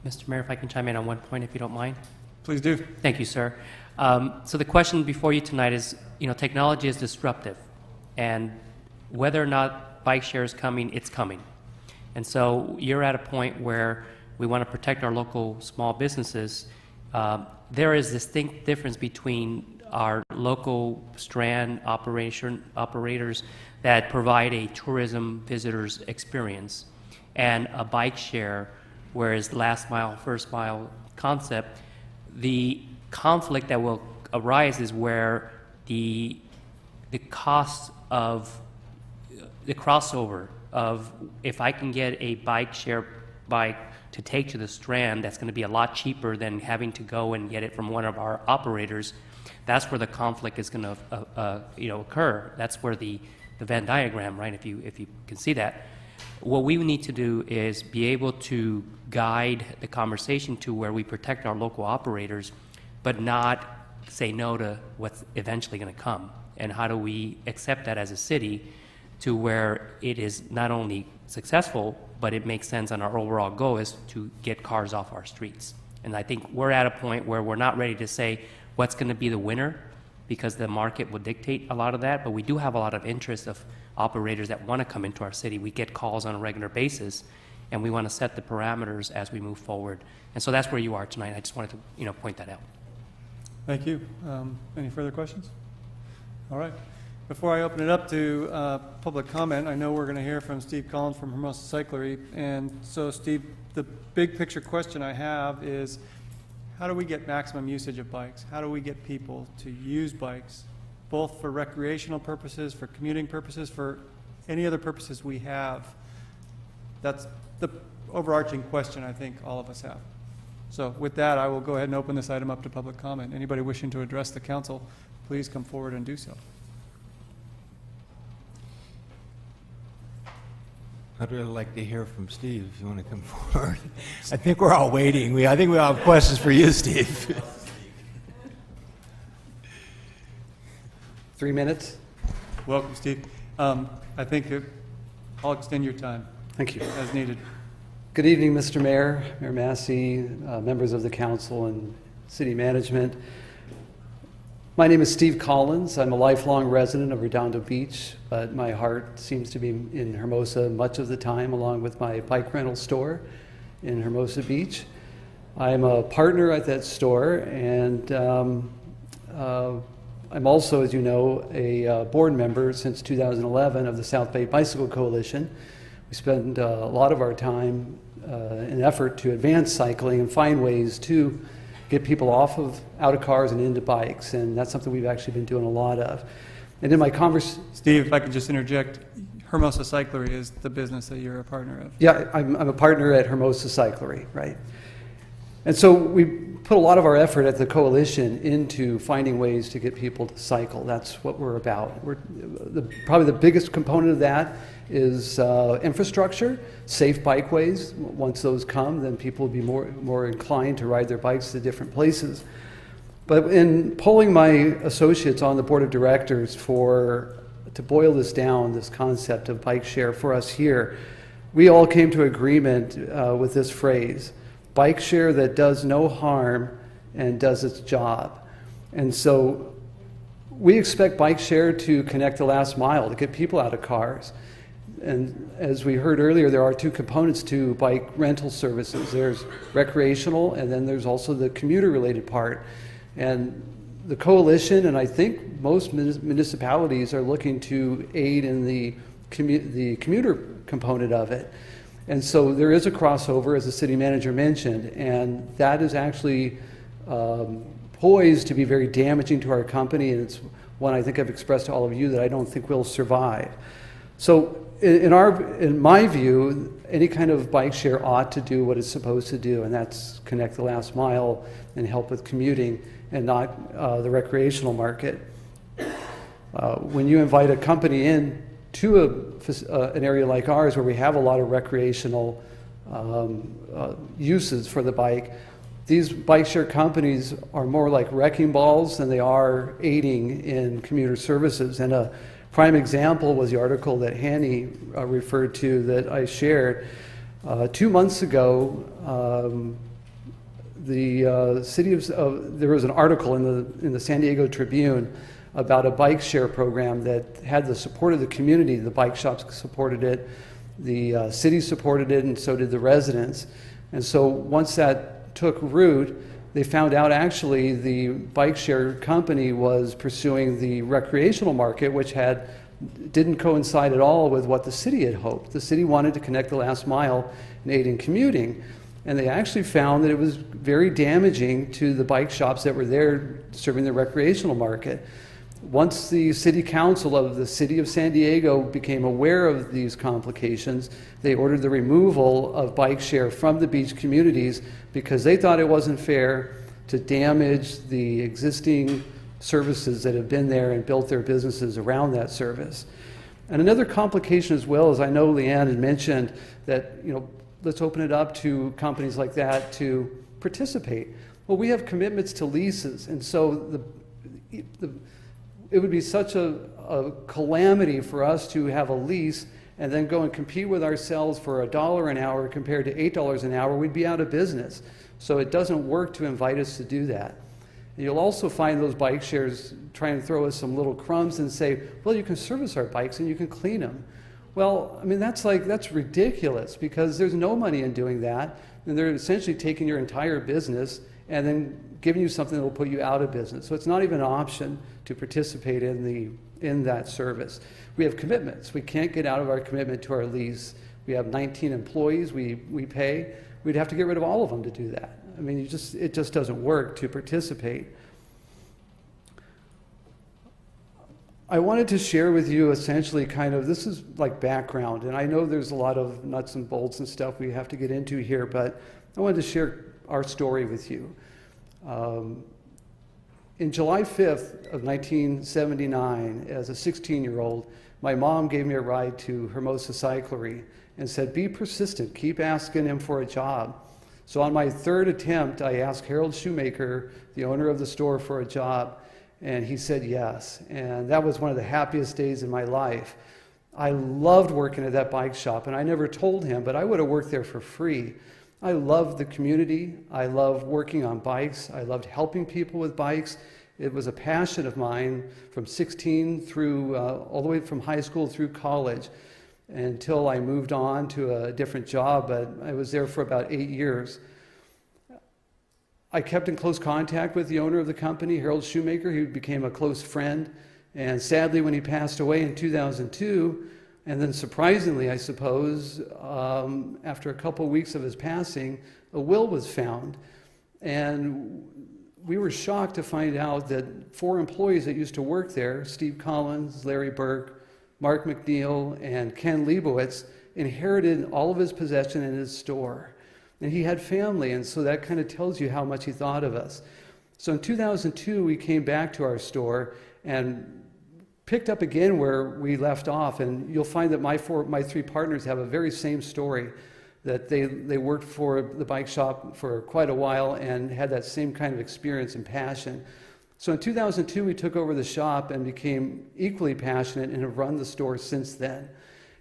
Mr. Mayor, if I can chime in on one point, if you don't mind. Please do. Thank you, sir. So the question before you tonight is, technology is disruptive, and whether or not bike share is coming, it's coming. And so you're at a point where we want to protect our local small businesses. There is distinct difference between our local strand operators that provide a tourism visitors experience and a bike share, whereas last mile, first mile concept. The conflict that will arise is where the cost of the crossover of if I can get a bike share bike to take to the Strand, that's going to be a lot cheaper than having to go and get it from one of our operators. That's where the conflict is going to occur. That's where the Venn diagram, right? If you can see that, what we need to do is be able to guide the conversation to where we protect our local operators, but not say no to what's eventually going to come. And how do we accept that as a city to where it is not only successful, but it makes sense, and our overall goal is to get cars off our streets. And I think we're at a point where we're not ready to say what's going to be the winner, because the market will dictate a lot of that, but we do have a lot of interest of operators that want to come into our city. We get calls on a regular basis, and we want to set the parameters as we move forward. And so that's where you are tonight. I just wanted to point that out. Thank you. Any further questions? All right. Before I open it up to public comment, I know we're going to hear from Steve Collins from Hermosa Cyclery. And so, Steve, the big picture question I have is, how do we get maximum usage of bikes? How do we get people to use bikes, both for recreational purposes, for commuting purposes, for any other purposes we have? That's the overarching question I think all of us have. So with that, I will go ahead and open this item up to public comment. Anybody wishing to address the council, please come forward and do so. I'd really like to hear from Steve, if you want to come forward. I think we're all waiting. I think we all have questions for you, Steve. 3 minutes. Welcome, Steve. I think I'll extend your time. Thank you. As needed. Good evening, Mr. Mayor, Mayor Massey, members of the council and city management. My name is Steve Collins. I'm a lifelong resident of Redondo Beach, but my heart seems to be in Hermosa much of the time, along with my bike rental store in Hermosa Beach. I'm a partner at that store, and I'm also, as you know, a board member since 2011 of the South Bay Bicycle Coalition. We spend a lot of our time in an effort to advance cycling and find ways to get people out of cars and into bikes, and that's something we've actually been doing a lot of. And in my Steve, if I could just interject, Hermosa Cyclery is the business that you're a partner of. Yeah, I'm a partner at Hermosa Cyclery, right? And so we put a lot of our effort at the coalition into finding ways to get people to cycle. That's what we're about. Probably the biggest component of that is infrastructure, safe bikeways. Once those come, then people will be more inclined to ride their bikes to different places. But in polling my associates on the board of directors to boil this down, this concept of bike share for us here, we all came to agreement with this phrase: bike share that does no harm and does its job. And so we expect bike share to connect the last mile, to get people out of cars. And as we heard earlier, there are two components to bike rental services. There's recreational, and then there's also the commuter-related part. And the coalition, and I think most municipalities, are looking to aid in the commuter component of it. And so there is a crossover, as the city manager mentioned, and that is actually poised to be very damaging to our company, and it's one I think I've expressed to all of you that I don't think will survive. So in my view, any kind of bike share ought to do what it's supposed to do, and that's connect the last mile and help with commuting, and not the recreational market. When you invite a company in to an area like ours where we have a lot of recreational uses for the bike, these bike share companies are more like wrecking balls than they are aiding in commuter services. And a prime example was the article that Hanny referred to that I shared. 2 months ago, the city there was an article in the San Diego Tribune about a bike share program that had the support of the community. The bike shops supported it, the city supported it, and so did the residents. And so once that took root, they found out actually the bike share company was pursuing the recreational market, which didn't coincide at all with what the city had hoped. The city wanted to connect the last mile and aid in commuting. And they actually found that it was very damaging to the bike shops that were there serving the recreational market. Once the city council of the city of San Diego became aware of these complications, they ordered the removal of bike share from the beach communities because they thought it wasn't fair to damage the existing services that have been there and built their businesses around that service. And another complication as well is, I know Leanne had mentioned that, let's open it up to companies like that to participate. Well, we have commitments to leases, and so it would be such a calamity for us to have a lease and then go and compete with ourselves for $1 an hour compared to $8 an hour. We'd be out of business. So it doesn't work to invite us to do that. And you'll also find those bike shares trying to throw us some little crumbs and say, well, you can service our bikes and you can clean them. Well, I mean, that's ridiculous because there's no money in doing that. And they're essentially taking your entire business and then giving you something that will put you out of business. So it's not even an option to participate in that service. We have commitments. We can't get out of our commitment to our lease. We have 19 employees we pay. We'd have to get rid of all of them to do that. I mean, it just doesn't work to participate. I wanted to share with you essentially this is like background, and I know there's a lot of nuts and bolts and stuff we have to get into here, but I wanted to share our story with you. In July 5th of 1979, as a 16-year-old, my mom gave me a ride to Hermosa Cyclery and said, be persistent, keep asking him for a job. So on my third attempt, I asked Harold Shoemaker, the owner of the store, for a job, and he said yes. And that was one of the happiest days in my life. I loved working at that bike shop, and I never told him, but I would have worked there for free. I loved the community. I loved working on bikes. I loved helping people with bikes. It was a passion of mine from 16 through, all the way from high school through college, until I moved on to a different job, but I was there for about 8 years. I kept in close contact with the owner of the company, Harold Shoemaker. He became a close friend, and sadly when he passed away in 2002, and then surprisingly, I suppose, after a couple of weeks of his passing, a will was found. And we were shocked to find out that 4 employees that used to work there, Steve Collins, Larry Burke, Mark McNeil, and Ken Leibowitz, inherited all of his possession in his store. And he had family, and so that kind of tells you how much he thought of us. So in 2002, we came back to our store and picked up again where we left off, and you'll find that my 3 partners have a very same story, that they worked for the bike shop for quite a while and had that same kind of experience and passion. So in 2002, we took over the shop and became equally passionate and have run the store since then.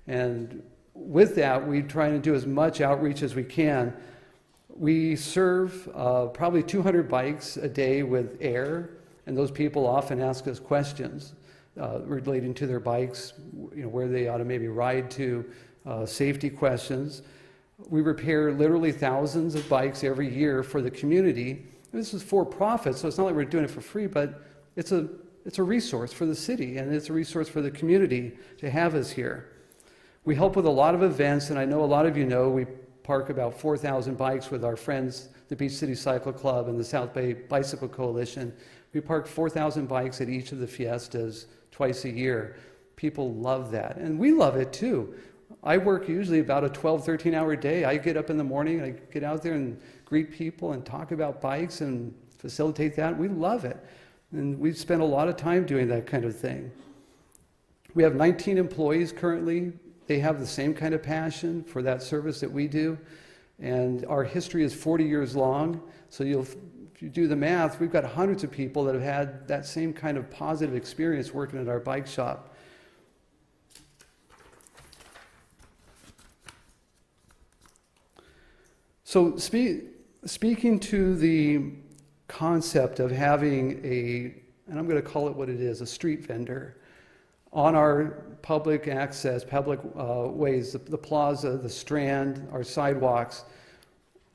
And with that, we try to do as much outreach as we can. We serve probably 200 bikes a day with air, and those people often ask us questions relating to their bikes, where they ought to maybe ride to, safety questions. We repair literally thousands of bikes every year for the community. This is for profit, so it's not like we're doing it for free, but it's a resource for the city, and it's a resource for the community to have us here. We help with a lot of events, and I know a lot of you know we park about 4,000 bikes with our friends, the Beach City Cycle Club and the South Bay Bicycle Coalition. We park 4,000 bikes at each of the fiestas twice a year. People love that, and we love it too. I work usually about a 12, 13-hour day. I get up in the morning, I get out there and greet people and talk about bikes and facilitate that. We love it, and we spend a lot of time doing that kind of thing. We have 19 employees currently. They have the same kind of passion for that service that we do, and our history is 40 years long. So if you do the math, we've got hundreds of people that have had that same kind of positive experience working at our bike shop. So speaking to the concept of having a and I'm going to call it what it is, a street vendor, on our public access, public ways, the plaza, the Strand, our sidewalks,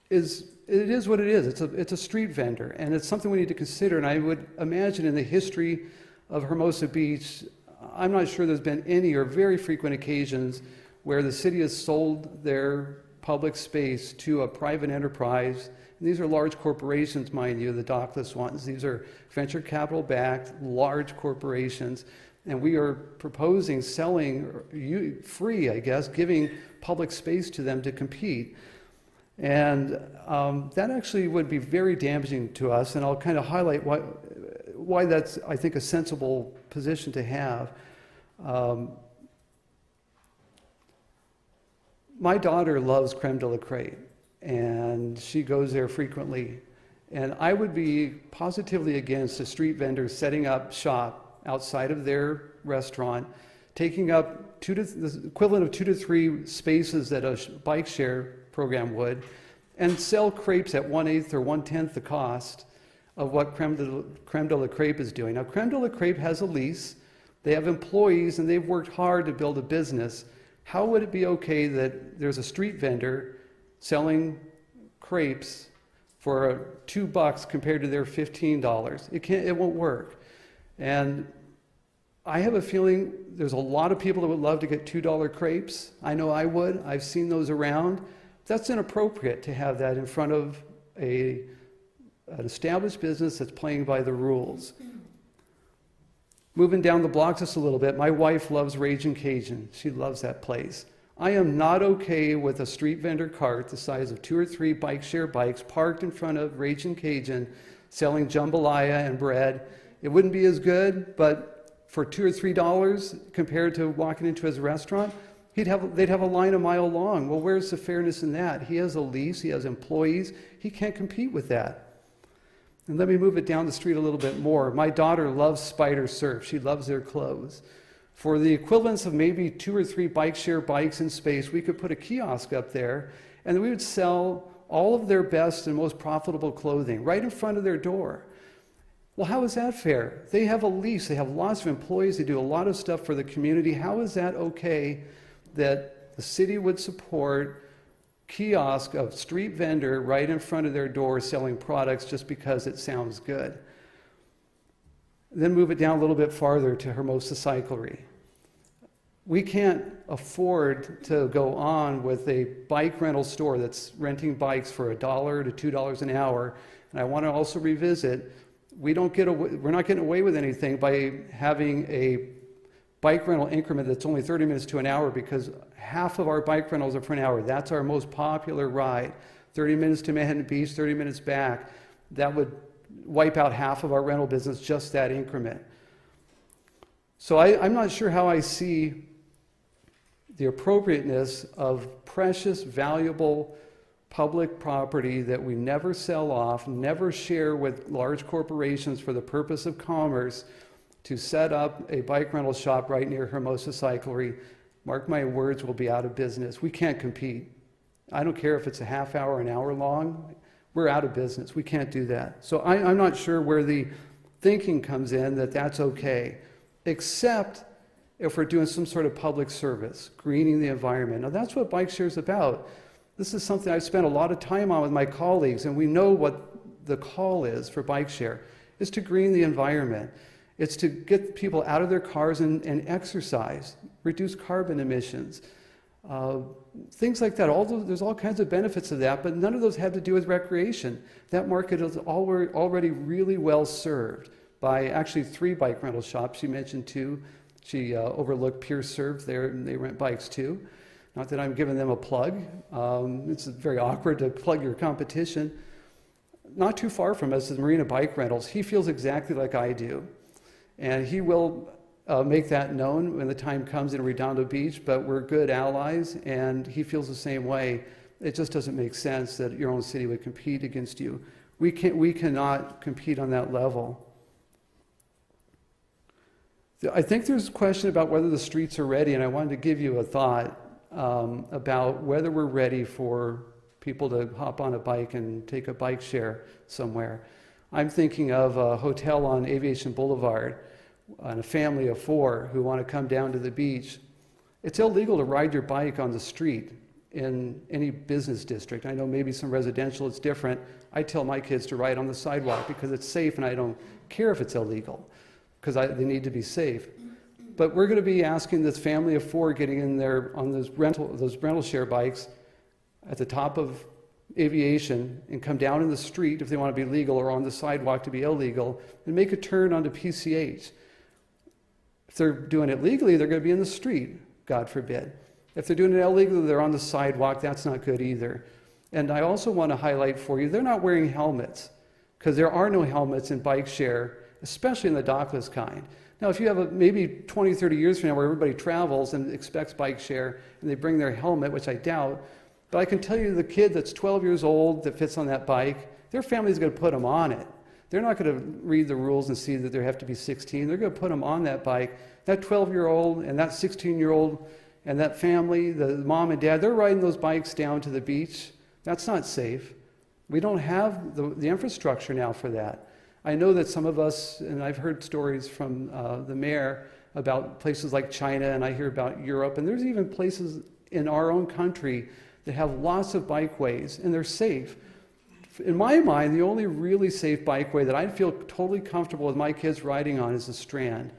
it is what it is. It's a street vendor, and it's something we need to consider. And I would imagine in the history of Hermosa Beach, I'm not sure there's been any or very frequent occasions where the city has sold their public space to a private enterprise. And these are large corporations, mind you, the dockless ones. These are venture capital backed, large corporations. And we are proposing selling free, I guess, giving public space to them to compete. And that actually would be very damaging to us, and I'll kind of highlight why that's, I think, a sensible position to have. My daughter loves creme de la creme, and she goes there frequently. And I would be positively against a street vendor setting up shop outside of their restaurant, taking up the equivalent of 2 to 3 spaces that a bike share program would, and sell crepes at 1/8 or 1/10 the cost of what creme de la crepe is doing. Now, creme de la crepe has a lease, they have employees, and they've worked hard to build a business. How would it be okay that there's a street vendor selling crepes for $2 compared to their $15? It won't work. And I have a feeling there's a lot of people that would love to get $2 crepes. I know I would. I've seen those around. That's inappropriate to have that in front of an established business that's playing by the rules. Moving down the block just a little bit, my wife loves Ragin' Cajun. She loves that place. I am not okay with a street vendor cart the size of 2 or 3 bike share bikes parked in front of Ragin' Cajun selling jambalaya and bread. It wouldn't be as good, but for $2 or $3 compared to walking into his restaurant, they'd have a line a mile long. Well, where's the fairness in that? He has a lease, he has employees, he can't compete with that. And let me move it down the street a little bit more. My daughter loves Spider Surf. She loves their clothes. For the equivalence of maybe 2 or 3 bike share bikes in space, we could put a kiosk up there, and we would sell all of their best and most profitable clothing right in front of their door. Well, how is that fair? They have a lease, they have lots of employees, they do a lot of stuff for the community. How is that okay that the city would support kiosk of street vendor right in front of their door selling products just because it sounds good? Then move it down a little bit farther to Hermosa Cyclery. We can't afford to go on with a bike rental store that's renting bikes for $1 to $2 an hour. And I want to also revisit, we're not getting away with anything by having a bike rental increment that's only 30 minutes to an hour, because half of our bike rentals are for an hour. That's our most popular ride. 30 minutes to Manhattan Beach, 30 minutes back. That would wipe out half of our rental business, just that increment. So I'm not sure how I see the appropriateness of precious, valuable public property that we never sell off, never share with large corporations for the purpose of commerce, to set up a bike rental shop right near Hermosa Cyclery. Mark my words, we'll be out of business. We can't compete. I don't care if it's a half hour, an hour long. We're out of business. We can't do that. So I'm not sure where the thinking comes in that that's okay, except if we're doing some sort of public service, greening the environment. Now, that's what bike share is about. This is something I've spent a lot of time on with my colleagues, and we know what the call is for bike share, is to green the environment. It's to get people out of their cars and exercise, reduce carbon emissions, things like that. There's all kinds of benefits of that, but none of those have to do with recreation. That market is already really well served by actually 3 bike rental shops. She mentioned 2. She overlooked Pierce Serve there, and they rent bikes too. Not that I'm giving them a plug. It's very awkward to plug your competition. Not too far from us is Marina Bike Rentals. He feels exactly like I do. And he will make that known when the time comes in Redondo Beach, but we're good allies, and he feels the same way. It just doesn't make sense that your own city would compete against you. We cannot compete on that level. I think there's a question about whether the streets are ready, and I wanted to give you a thought about whether we're ready for people to hop on a bike and take a bike share somewhere. I'm thinking of a hotel on Aviation Boulevard and a family of 4 who want to come down to the beach. It's illegal to ride your bike on the street in any business district. I know maybe some residential it's different. I tell my kids to ride on the sidewalk because it's safe, and I don't care if it's illegal because they need to be safe. But we're going to be asking this family of 4 getting in there on those rental share bikes at the top of Aviation and come down in the street if they want to be legal, or on the sidewalk to be illegal, and make a turn onto PCH. If they're doing it legally, they're going to be in the street, God forbid. If they're doing it illegally, they're on the sidewalk. That's not good either. And I also want to highlight for you, they're not wearing helmets, because there are no helmets in bike share, especially in the dockless kind. Now, if you have maybe 20, 30 years from now where everybody travels and expects bike share, and they bring their helmet, which I doubt, but I can tell you the kid that's 12 years old that fits on that bike, their family's going to put them on it. They're not going to read the rules and see that they have to be 16. They're going to put them on that bike. That 12-year-old and that 16-year-old and that family, the mom and dad, they're riding those bikes down to the beach. That's not safe. We don't have the infrastructure now for that. I know that some of us, and I've heard stories from the mayor about places like China, and I hear about Europe, and there's even places in our own country that have lots of bikeways, and they're safe. In my mind, the only really safe bikeway that I feel totally comfortable with my kids riding on is the Strand.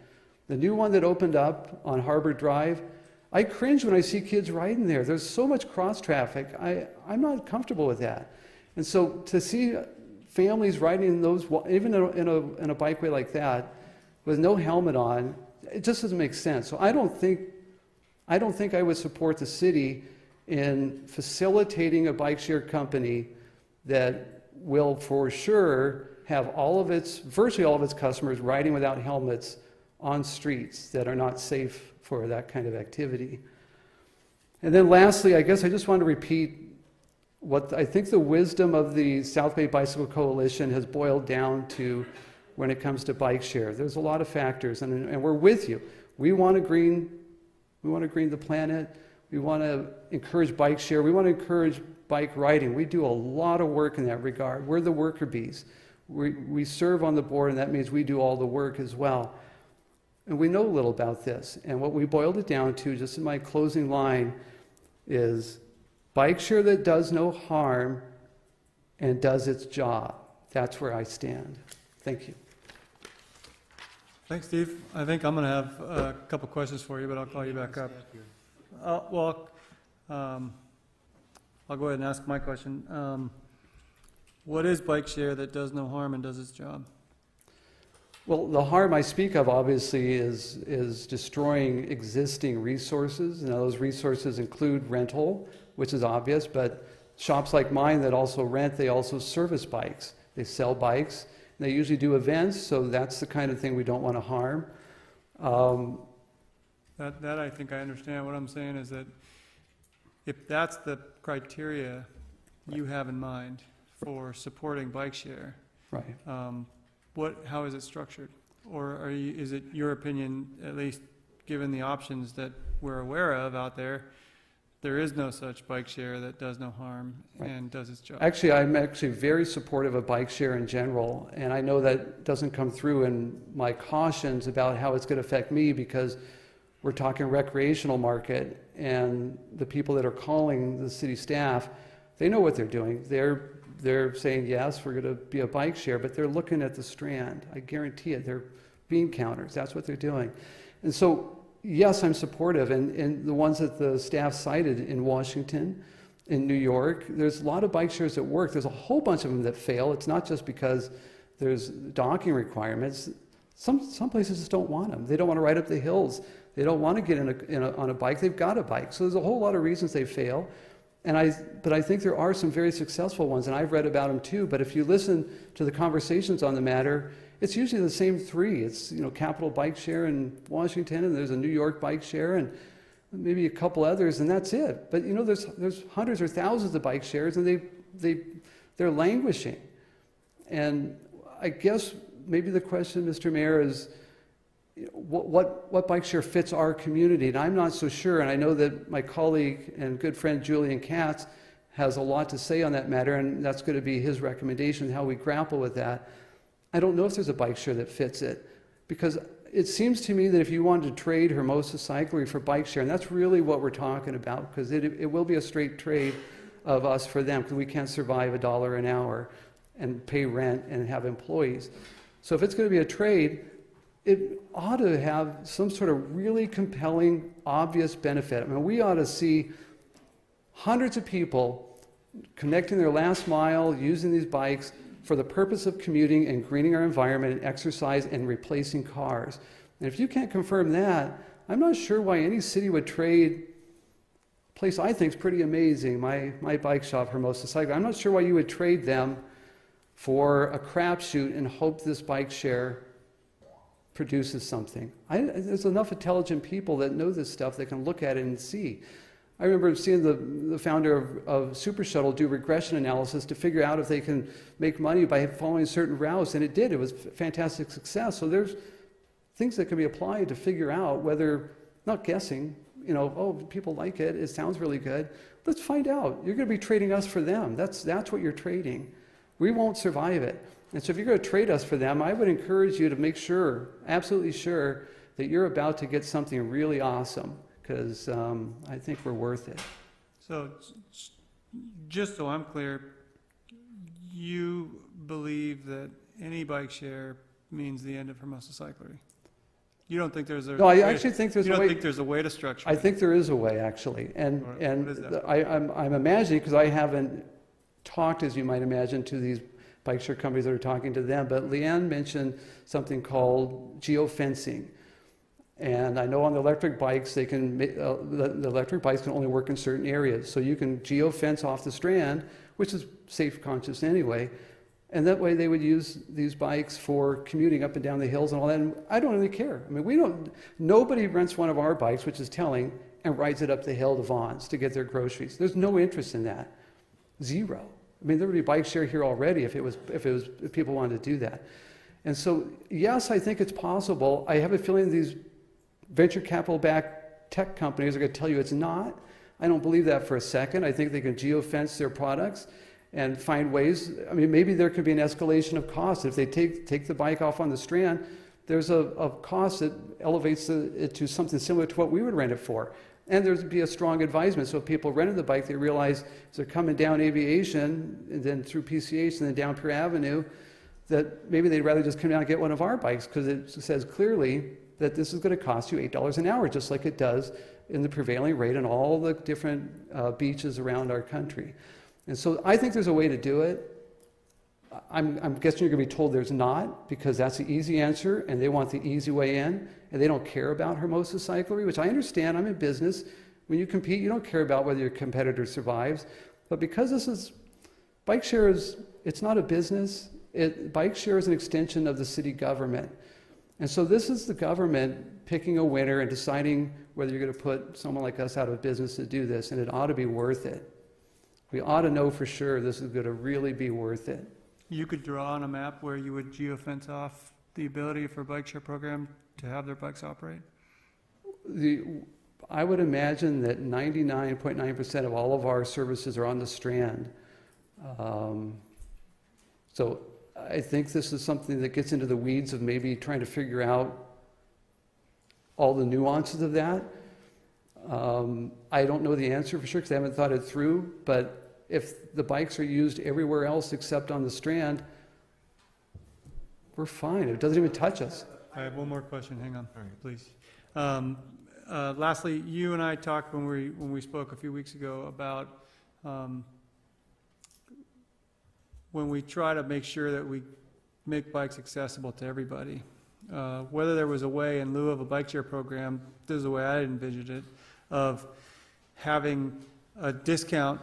The new one that opened up on Harbor Drive, I cringe when I see kids riding there. There's so much cross traffic. I'm not comfortable with that. And so to see families riding in those, even in a bikeway like that, with no helmet on, it just doesn't make sense. So I don't think I would support the city in facilitating a bike share company that will for sure have virtually all of its customers riding without helmets on streets that are not safe for that kind of activity. And then lastly, I guess I just want to repeat what I think the wisdom of the South Bay Bicycle Coalition has boiled down to when it comes to bike share. There's a lot of factors, and we're with you. We want to green the planet. We want to encourage bike share. We want to encourage bike riding. We do a lot of work in that regard. We're the worker bees. We serve on the board, and that means we do all the work as well. And we know a little about this. And what we boiled it down to, just in my closing line, is bike share that does no harm and does its job. That's where I stand. Thank you. Thanks, Steve. I think I'm going to have a couple questions for you, but I'll call you back up. I'll go ahead and ask my question. What is bike share that does no harm and does its job? Well, the harm I speak of, obviously, is destroying existing resources. Now, those resources include rental, which is obvious, but shops like mine that also rent, they also service bikes. They sell bikes. They usually do events, so that's the kind of thing we don't want to harm. That I think I understand. What I'm saying is that if that's the criteria you have in mind for supporting bike share, Right. How is it structured? Or is it your opinion, at least given the options that we're aware of out there, there is no such bike share that does no harm and does its job? Actually, I'm very supportive of bike share in general, and I know that doesn't come through in my cautions about how it's going to affect me, because we're talking recreational market, and the people that are calling the city staff, they know what they're doing. They're saying, yes, we're going to be a bike share, but they're looking at the Strand. I guarantee it. They're bean counters. That's what they're doing. And so, yes, I'm supportive. And the ones that the staff cited in Washington, in New York, there's a lot of bike shares that work. There's a whole bunch of them that fail. It's not just because there's docking requirements. Some places just don't want them. They don't want to ride up the hills. They don't want to get on a bike. They've got a bike. So there's a whole lot of reasons they fail. But I think there are some very successful ones, and I've read about them too. But if you listen to the conversations on the matter, it's usually the same three. It's Capital Bike Share in Washington, and there's a New York Bike Share, and maybe a couple others, and that's it. But there's hundreds or thousands of bike shares, and they're languishing. And I guess maybe the question, Mr. Mayor, is what bike share fits our community? And I'm not so sure, and I know that my colleague and good friend Julian Katz has a lot to say on that matter, and that's going to be his recommendation, how we grapple with that. I don't know if there's a bike share that fits it, because it seems to me that if you wanted to trade Hermosa Cyclery for bike share, and that's really what we're talking about, because it will be a straight trade of us for them, because we can't survive $1 an hour and pay rent and have employees. So if it's going to be a trade, it ought to have some sort of really compelling, obvious benefit. I mean, we ought to see hundreds of people connecting their last mile, using these bikes for the purpose of commuting and greening our environment and exercise and replacing cars. And if you can't confirm that, I'm not sure why any city would trade a place I think is pretty amazing, my bike shop, Hermosa Cyclery. I'm not sure why you would trade them for a crapshoot and hope this bike share produces something. There's enough intelligent people that know this stuff that can look at it and see. I remember seeing the founder of Super Shuttle do regression analysis to figure out if they can make money by following certain routes, and it did. It was fantastic success. So there's things that can be applied to figure out whether, not guessing, oh, people like it, it sounds really good. Let's find out. You're going to be trading us for them. That's what you're trading. We won't survive it. And so if you're going to trade us for them, I would encourage you to make sure, absolutely sure, that you're about to get something really awesome, because I think we're worth it. So, just so I'm clear, you believe that any bike share means the end of Hermosa Cyclery? You don't think there's a... No, I actually think there's a way... You don't think there's a way to structure it? I think there is a way, actually. And, What and is that? I'm imagining, because I haven't talked, as you might imagine, to these bike share companies that are talking to them, but Leanne mentioned something called geofencing. And I know on the electric bikes, they can the electric bikes can only work in certain areas. So you can geofence off the strand, which is safe conscious anyway. And that way they would use these bikes for commuting up and down the hills and all that. And I don't really care. I mean, nobody rents one of our bikes, which is telling, and rides it up the hill to Vaughn's to get their groceries. There's no interest in that. Zero. I mean, there would be bike share here already if people wanted to do that. And so, yes, I think it's possible. I have a feeling these venture capital-backed tech companies are going to tell you it's not. I don't believe that for a second. I think they can geofence their products and find ways. I mean, maybe there could be an escalation of cost. If they take the bike off on the strand, there's a cost that elevates it to something similar to what we would rent it for. And there'd be a strong advisement. So if people rented the bike, they realize as they're coming down Aviation and then through PCH and then down Pier Avenue, that maybe they'd rather just come down and get one of our bikes, because it says clearly that this is going to cost you $8 an hour, just like it does in the prevailing rate on all the different beaches around our country. And so I think there's a way to do it. I'm guessing you're going to be told there's not, because that's the easy answer, and they want the easy way in, and they don't care about Hermosa Cyclery, which I understand. I'm in business. When you compete, you don't care about whether your competitor survives. But because this is, bike share it's not a business. Bike share is an extension of the city government. And so this is the government picking a winner and deciding whether you're going to put someone like us out of business to do this, and it ought to be worth it. We ought to know for sure this is going to really be worth it. You could draw on a map where you would geofence off the ability for a bike share program to have their bikes operate? I would imagine that 99.9% of all of our services are on the strand. So I think this is something that gets into the weeds of maybe trying to figure out all the nuances of that. I don't know the answer for sure because I haven't thought it through, but if the bikes are used everywhere else except on the strand, we're fine. It doesn't even touch us. I have one more question. Hang on, please. Lastly, you and I talked when we spoke a few weeks ago about when we try to make sure that we make bikes accessible to everybody. Whether there was a way in lieu of a bike share program, this is the way I envisioned it, of having a discount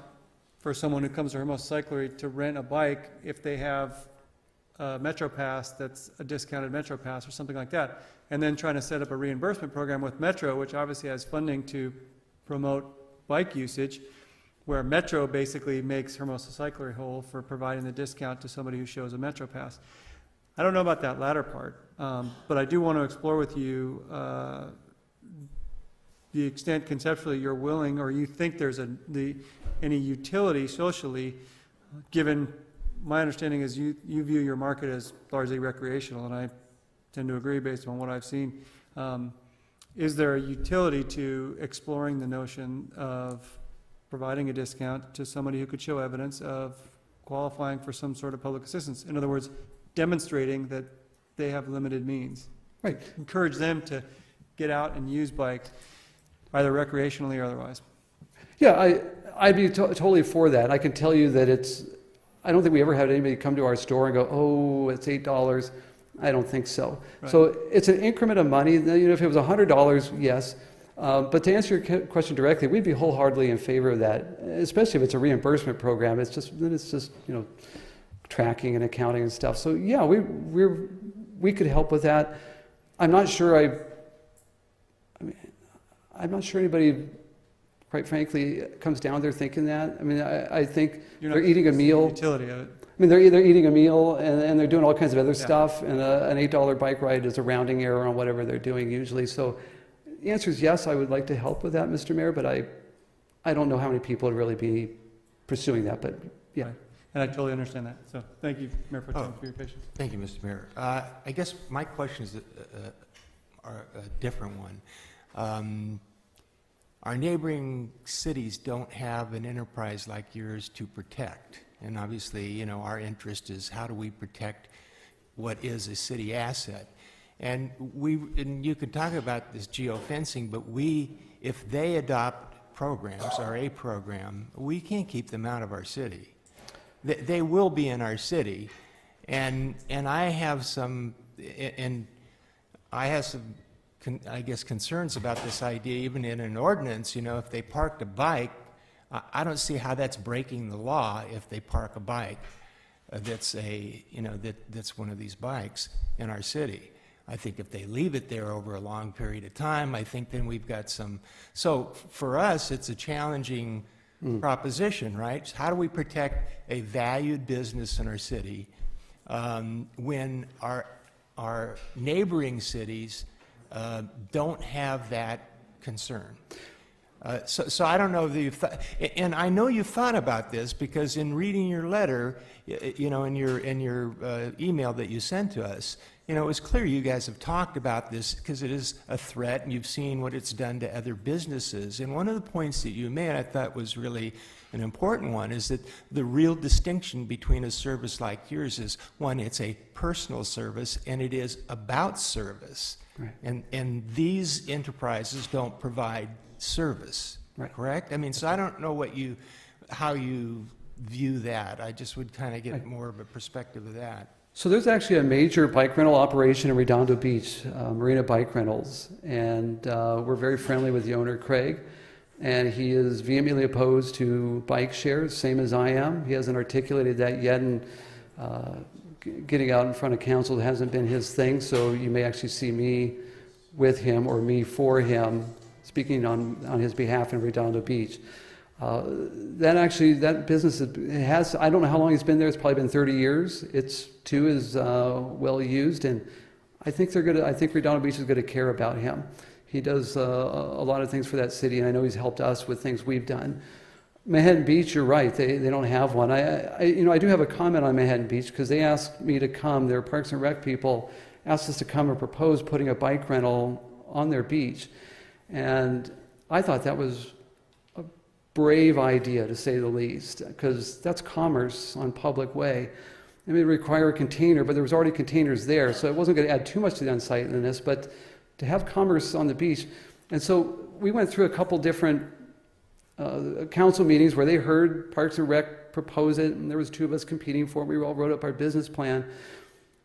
for someone who comes to Hermosa Cyclery to rent a bike if they have a Metro Pass that's a discounted Metro Pass or something like that, and then trying to set up a reimbursement program with Metro, which obviously has funding to promote bike usage, where Metro basically makes Hermosa Cyclery whole for providing the discount to somebody who shows a Metro Pass. I don't know about that latter part, but I do want to explore with you the extent conceptually you're willing or you think there's any utility socially, given my understanding is you view your market as largely recreational, and I tend to agree based on what I've seen. Is there a utility to exploring the notion of providing a discount to somebody who could show evidence of qualifying for some sort of public assistance? In other words, demonstrating that they have limited means. Right. Encourage them to get out and use bikes, either recreationally or otherwise. Yeah, I'd be totally for that. I can tell you that I don't think we ever had anybody come to our store and go, oh, it's $8. I don't think so. Right. So it's an increment of money. If it was $100, yes. But to answer your question directly, we'd be wholeheartedly in favor of that, especially if it's a reimbursement program. It's just tracking and accounting and stuff. So yeah, we could help with that. I'm not sure I'm not sure anybody, quite frankly, comes down there thinking that. I mean, I think they're eating a meal. Utility of it. I mean, they're either eating a meal and they're doing all kinds of other stuff, and an $8 bike ride is a rounding error on whatever they're doing usually. So the answer is yes, I would like to help with that, Mr. Mayor, but I don't know how many people would really be pursuing that, but yeah. Right. And I totally understand that. So thank you, Mayor Pro Tem, for your patience. Thank you, Mr. Mayor. I guess my question is a different one. Our neighboring cities don't have an enterprise like yours to protect. And obviously, our interest is how do we protect what is a city asset? And you could talk about this geofencing, but if they adopt programs or a program, we can't keep them out of our city. They will be in our city, and I have some I guess concerns about this idea, even in an ordinance. If they parked a bike, I don't see how that's breaking the law if they park a bike that's one of these bikes in our city. I think if they leave it there over a long period of time, I think then we've got some. So for us, it's a challenging proposition, right? How do we protect a valued business in our city when our neighboring cities don't have that concern? So I don't know if you've and I know you've thought about this, because in reading your letter, in your email that you sent to us, it was clear you guys have talked about this because it is a threat, and you've seen what it's done to other businesses. And one of the points that you made, I thought was really an important one, is that the real distinction between a service like yours is, one, it's a personal service, and it is about service. Right. And these enterprises don't provide service, right? Correct? I mean, so I don't know how you view that. I just would kind of get more of a perspective of that. So there's actually a major bike rental operation in Redondo Beach, Marina Bike Rentals, and we're very friendly with the owner, Craig, and he is vehemently opposed to bike shares, same as I am. He hasn't articulated that yet, and getting out in front of council hasn't been his thing, so you may actually see me with him or me for him, speaking on his behalf in Redondo Beach. That business has, I don't know how long it's been there. It's probably been 30 years. It's too is well used, and I think Redondo Beach is going to care about him. He does a lot of things for that city, and I know he's helped us with things we've done. Manhattan Beach, you're right. They don't have one. I do have a comment on Manhattan Beach, because they asked me to come. Their Parks and Rec people asked us to come and propose putting a bike rental on their beach, and I thought that was a brave idea, to say the least, because that's commerce on public way. I mean, it would require a container, but there was already containers there, so it wasn't going to add too much to the unsightliness, but to have commerce on the beach. And so we went through a couple different council meetings where they heard Parks and Rec propose it, and there was two of us competing for it. We all wrote up our business plan,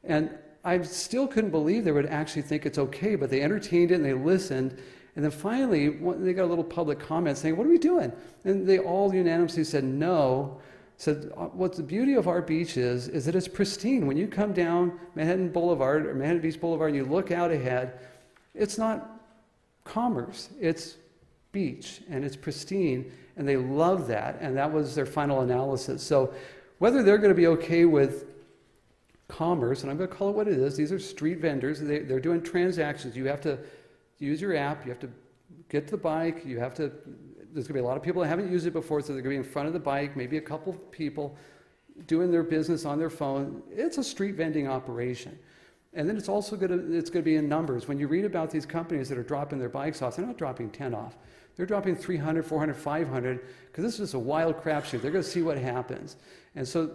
and I still couldn't believe they would actually think it's okay, but they entertained it and they listened. And then finally, they got a little public comment saying, "What are we doing?" And they all unanimously said no. Said, "What the beauty of our beach is that it's pristine. When you come down Manhattan Boulevard or Manhattan Beach Boulevard and you look out ahead, it's not commerce, it's beach, and it's pristine." And they love that, and that was their final analysis. So whether they're going to be okay with commerce, and I'm going to call it what it is, these are street vendors, they're doing transactions. You have to use your app, you have to get to the bike, there's going to be a lot of people that haven't used it before, so they're going to be in front of the bike, maybe a couple people. doing their business on their phone. It's a street vending operation. And then it's also going to be in numbers. When you read about these companies that are dropping their bikes off, they're not dropping 10 off. They're dropping 300, 400, 500, because this is just a wild crapshoot. They're going to see what happens. And so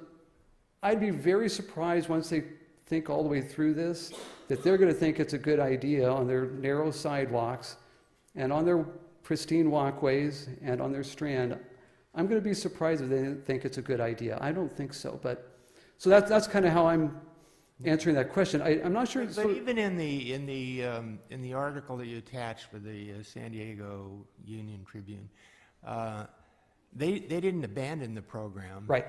I'd be very surprised once they think all the way through this, that they're going to think it's a good idea on their narrow sidewalks and on their pristine walkways and on their strand. I'm going to be surprised if they think it's a good idea. I don't think so. So that's kind of how I'm answering that question. I'm not sure. But even in the article that you attached with the San Diego Union Tribune, they didn't abandon the program. Right.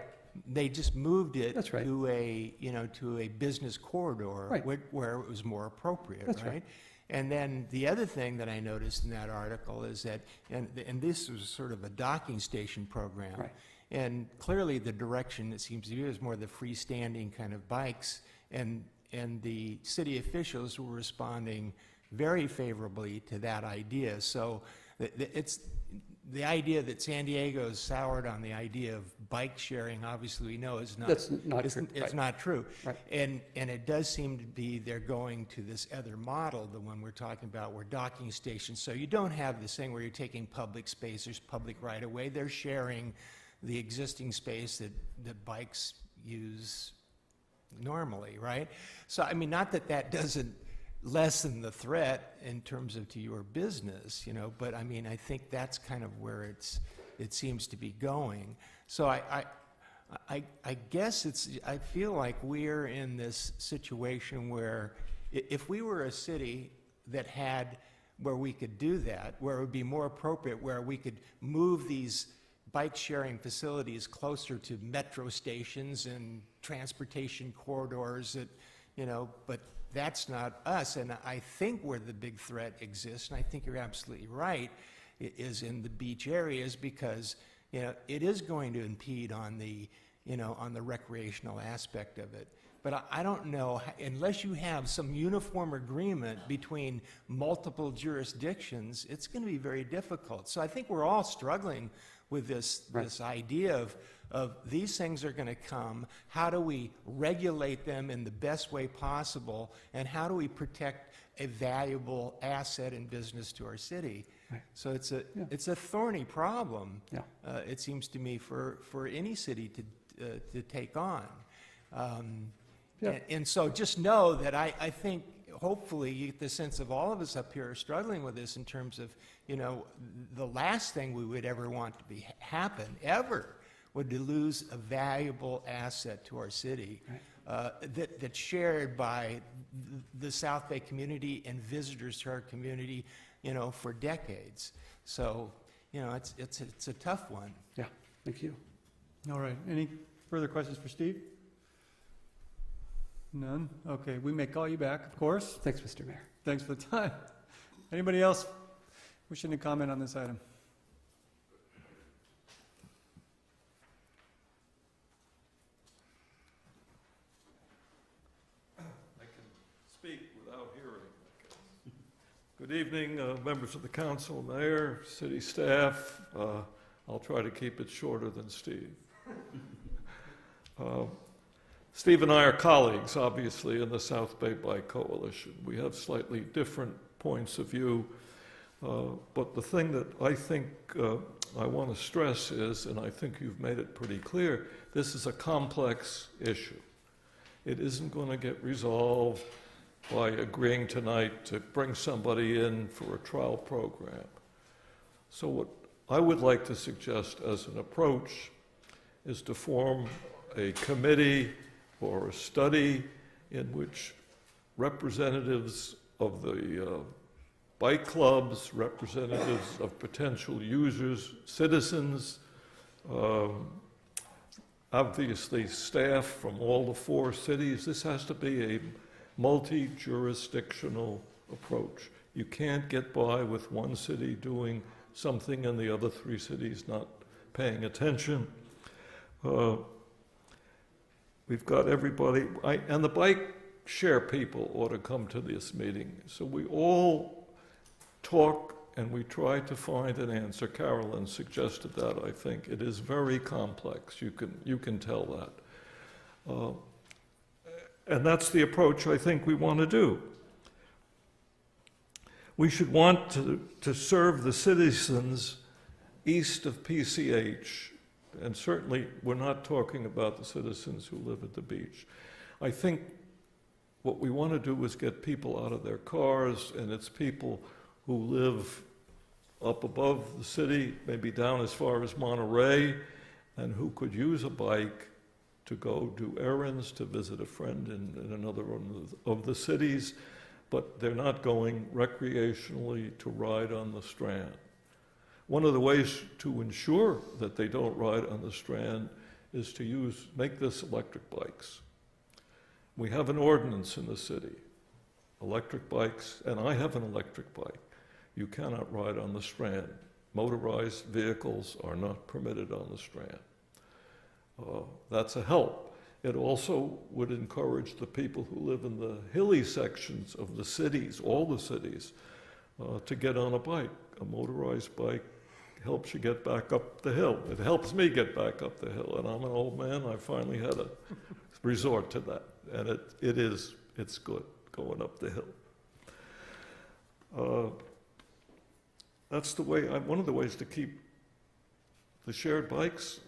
They just moved it That's right. to a business corridor Right. where it was more appropriate. That's right. And then the other thing that I noticed in that article is that, and this was sort of a docking station program, Right. and clearly the direction it seems to be is more the freestanding kind of bikes, and the city officials were responding very favorably to that idea. So it's the idea that San Diego is soured on the idea of bike sharing, obviously we know is not. That's not true. It's Right. not true. Right. And it does seem to be they're going to this other model, the one we're talking about, where docking stations. So you don't have this thing where you're taking public space, there's public right of way. They're sharing the existing space that bikes use normally, right? So, I mean, not that doesn't lessen the threat in terms of to your business, but I mean, I think that's kind of where it seems to be going. So I guess I feel like we're in this situation where if we were a city that had, where we could do that, where it would be more appropriate, where we could move these bike sharing facilities closer to metro stations and transportation corridors that, but that's not us. And I think where the big threat exists, and I think you're absolutely right, is in the beach areas, because, it is going to impede on the, on the recreational aspect of it. But I don't know, unless you have some uniform agreement between multiple jurisdictions, it's going to be very difficult. So I think we're all struggling with this idea of these things are going to come. How do we regulate them in the best way possible? And how do we protect a valuable asset and business to our city? Right. So it's a thorny problem, Yeah. It seems to me, for any city to take on. Yeah. And so just know that I think hopefully you get the sense of all of us up here are struggling with this in terms of, the last thing we would ever want to happen, ever, would to lose a valuable asset to our city, that's shared by the South Bay community and visitors to our community, for decades. So, it's a tough one. Yeah, thank you. All right. Any further questions for Steve? None? Okay, we may call you back, of course. Thanks, Mr. Mayor. Thanks for the time. Anybody else wishing to comment on this item? I can speak without hearing, I guess. Good evening, members of the council, mayor, city staff. I'll try to keep it shorter than Steve. Steve and I are colleagues, obviously, in the South Bay Bike Coalition. We have slightly different points of view, but the thing that I think I want to stress is, and I think you've made it pretty clear, this is a complex issue. It isn't going to get resolved by agreeing tonight to bring somebody in for a trial program. So what I would like to suggest as an approach is to form a committee or a study in which representatives of the bike clubs, representatives of potential users, citizens, obviously staff from all the 4 cities. This has to be a multi-jurisdictional approach. You can't get by with one city doing something and the other 3 cities not paying attention. We've got everybody, and the bike share people ought to come to this meeting. So we all talk and we try to find an answer. Carolyn suggested that, I think. It is very complex, you can tell that. And that's the approach I think we want to do. We should want to serve the citizens east of PCH, and certainly we're not talking about the citizens who live at the beach. I think what we want to do is get people out of their cars, and it's people who live up above the city, maybe down as far as Monterey, and who could use a bike to go do errands, to visit a friend in another one of the cities, but they're not going recreationally to ride on the Strand. One of the ways to ensure that they don't ride on the Strand is to make this electric bikes. We have an ordinance in the city, electric bikes, and I have an electric bike. You cannot ride on the Strand. Motorized vehicles are not permitted on the Strand. That's a help. It also would encourage the people who live in the hilly sections of the cities, all the cities, to get on a bike. A motorized bike helps you get back up the hill. It helps me get back up the hill, and I'm an old man. I finally had to resort to that, and it's good going up the hill. That's the way. One of the ways to keep the shared bikes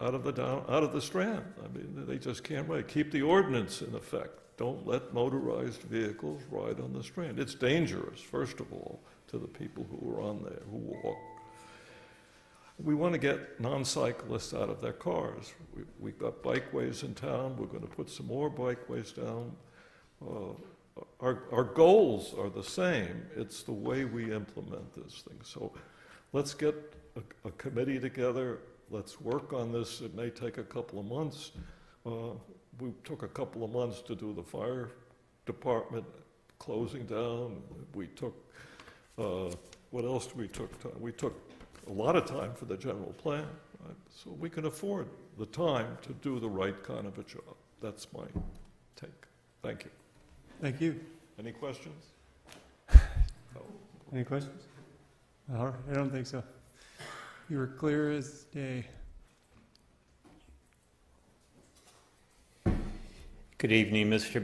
out of the Strand. I mean, they just can't ride. Keep the ordinance in effect. Don't let motorized vehicles ride on the Strand. It's dangerous, first of all, to the people who are on there, who walk. We want to get non-cyclists out of their cars. We've got bikeways in town. We're going to put some more bikeways down. Our goals are the same. It's the way we implement this thing. So let's get a committee together. Let's work on this. It may take a couple of months. We took a couple of months to do the fire department closing down. We took, what else did we took? We took a lot of time for the general plan. Right? So we can afford the time to do the right kind of a job. That's my take. Thank you. Thank you. Any questions? No. Any questions? All right, I don't think so. You were clear as day. Good evening, Mr.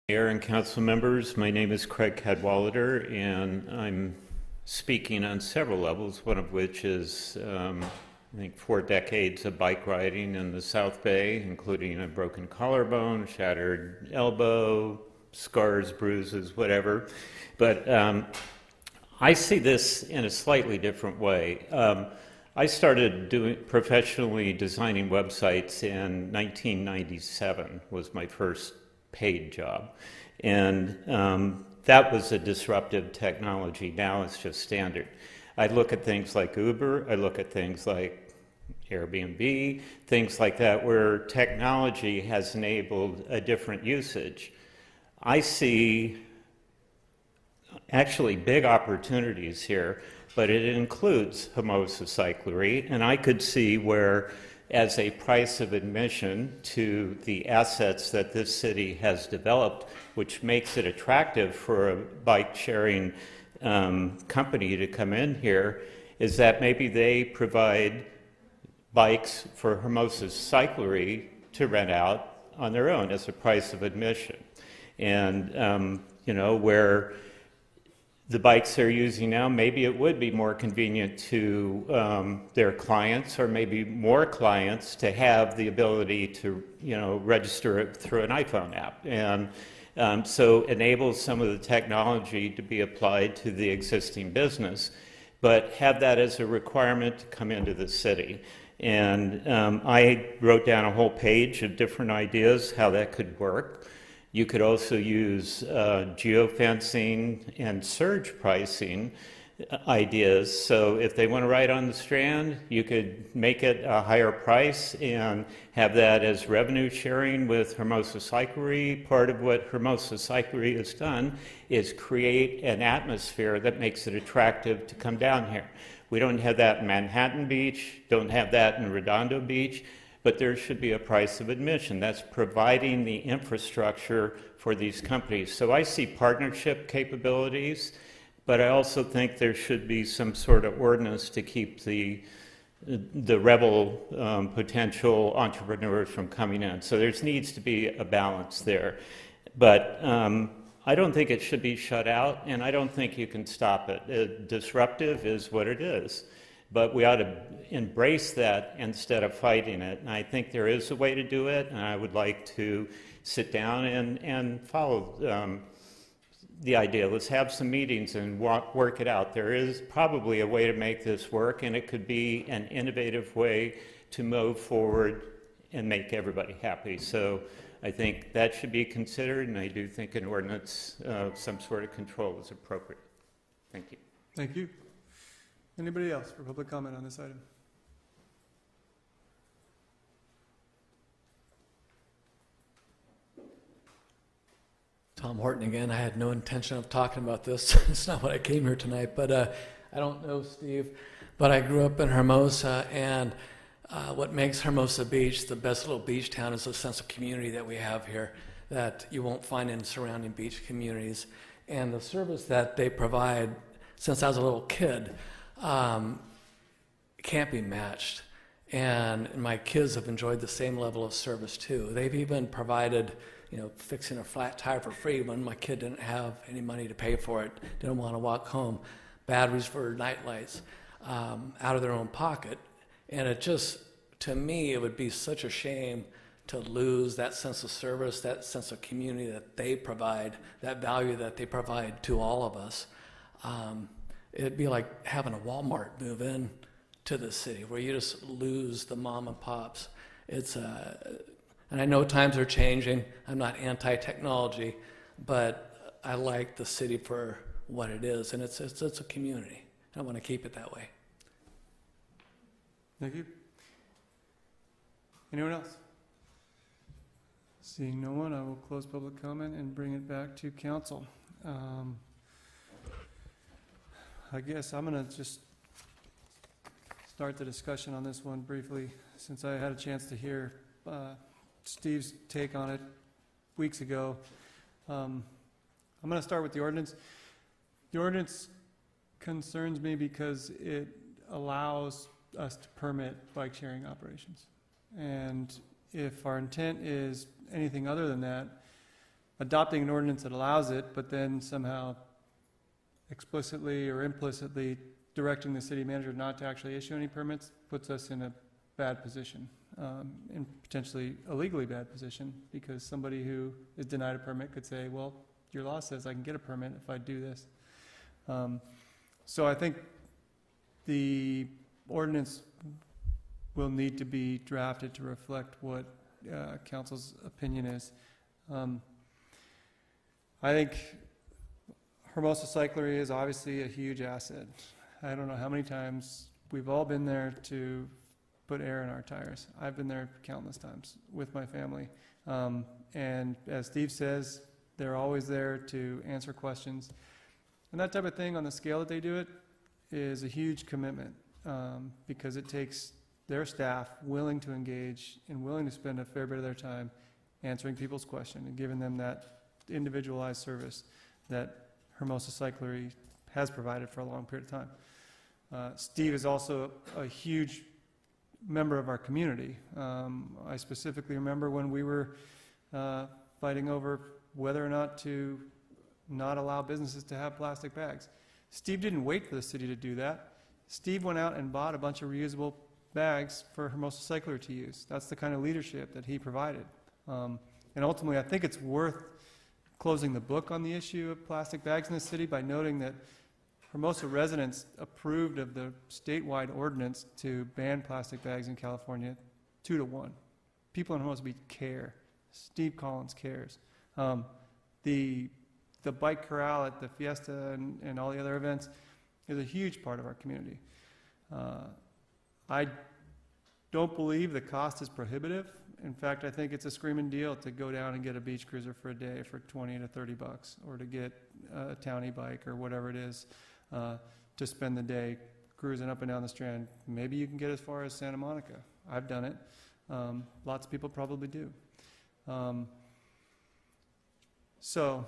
Mayor and council members. My name is Craig Cadwallader, and I'm speaking on several levels, one of which is, I think, 4 decades of bike riding in the South Bay, including a broken collarbone, shattered elbow, scars, bruises, whatever. But I see this in a slightly different way. I started professionally designing websites in 1997, was my first paid job. And that was a disruptive technology. Now it's just standard. I look at things like Uber, I look at things like Airbnb, things like that, where technology has enabled a different usage. I see actually big opportunities here, but it includes Hermosa Cyclery, and I could see where, as a price of admission to the assets that this city has developed, which makes it attractive for a bike-sharing company to come in here, is that maybe they provide bikes for Hermosa Cyclery to rent out on their own as a price of admission. And, where the bikes they're using now, maybe it would be more convenient to their clients, or maybe more clients, to have the ability to, register it through an iPhone app. And so enable some of the technology to be applied to the existing business, but have that as a requirement to come into the city. And I wrote down a whole page of different ideas how that could work. You could also use geofencing and surge pricing ideas. So if they want to ride on the Strand, you could make it a higher price and have that as revenue sharing with Hermosa Cyclery. Part of what Hermosa Cyclery has done is create an atmosphere that makes it attractive to come down here. We don't have that in Manhattan Beach, don't have that in Redondo Beach, but there should be a price of admission. That's providing the infrastructure for these companies. So I see partnership capabilities, but I also think there should be some sort of ordinance to keep the the rebel potential entrepreneurs from coming in. So there needs to be a balance there. But I don't think it should be shut out, and I don't think you can stop it. Disruptive is what it is. But we ought to embrace that instead of fighting it. And I think there is a way to do it, and I would like to sit down and follow the idea. Let's have some meetings and work it out. There is probably a way to make this work, and it could be an innovative way to move forward and make everybody happy. So I think that should be considered, and I do think an ordinance, some sort of control is appropriate. Thank you. Thank you. Anybody else for public comment on this item? Tom Horton again. I had no intention of talking about this. It's not what I came here tonight, but I don't know Steve, but I grew up in Hermosa, and what makes Hermosa Beach the best little beach town is the sense of community that we have here that you won't find in surrounding beach communities. And the service that they provide, since I was a little kid, can't be matched. And my kids have enjoyed the same level of service too. They've even provided, fixing a flat tire for free when my kid didn't have any money to pay for it, didn't want to walk home, batteries for night lights, out of their own pocket. And it just, to me, it would be such a shame to lose that sense of service, that sense of community that they provide, that value that they provide to all of us. It'd be like having a Walmart move in to the city where you just lose the mom and pops. And I know times are changing. I'm not anti-technology, but I like the city for what it is, and it's a community. I want to keep it that way. Thank you. Anyone else? Seeing no one, I will close public comment and bring it back to council. I guess I'm going to just start the discussion on this one briefly, since I had a chance to hear Steve's take on it weeks ago. I'm going to start with the ordinance. The ordinance concerns me because it allows us to permit bike sharing operations. And if our intent is anything other than that, adopting an ordinance that allows it, but then somehow explicitly or implicitly directing the city manager not to actually issue any permits puts us in a bad position, in potentially a legally bad position, because somebody who is denied a permit could say, well, your law says I can get a permit if I do this. So I think the ordinance will need to be drafted to reflect what council's opinion is. I think Hermosa Cyclery is obviously a huge asset. I don't know how many times we've all been there to put air in our tires. I've been there countless times with my family. And as Steve says, they're always there to answer questions. And that type of thing, on the scale that they do it, is a huge commitment, because it takes their staff willing to engage and willing to spend a fair bit of their time answering people's questions and giving them that individualized service that Hermosa Cyclery has provided for a long period of time. Steve is also a huge member of our community. I specifically remember when we were fighting over whether or not to not allow businesses to have plastic bags. Steve didn't wait for the city to do that. Steve went out and bought a bunch of reusable bags for Hermosa Cyclery to use. That's the kind of leadership that he provided. And ultimately, I think it's worth closing the book on the issue of plastic bags in the city by noting that Hermosa residents approved of the statewide ordinance to ban plastic bags in California 2-1. People in Hermosa Beach care. Steve Collins cares. The bike corral at the Fiesta and all the other events is a huge part of our community. I don't believe the cost is prohibitive. In fact, I think it's a screaming deal to go down and get a beach cruiser for a day for $20 to $30, or to get a townie bike or whatever it is, to spend the day cruising up and down the Strand. Maybe you can get as far as Santa Monica. I've done it. Lots of people probably do. So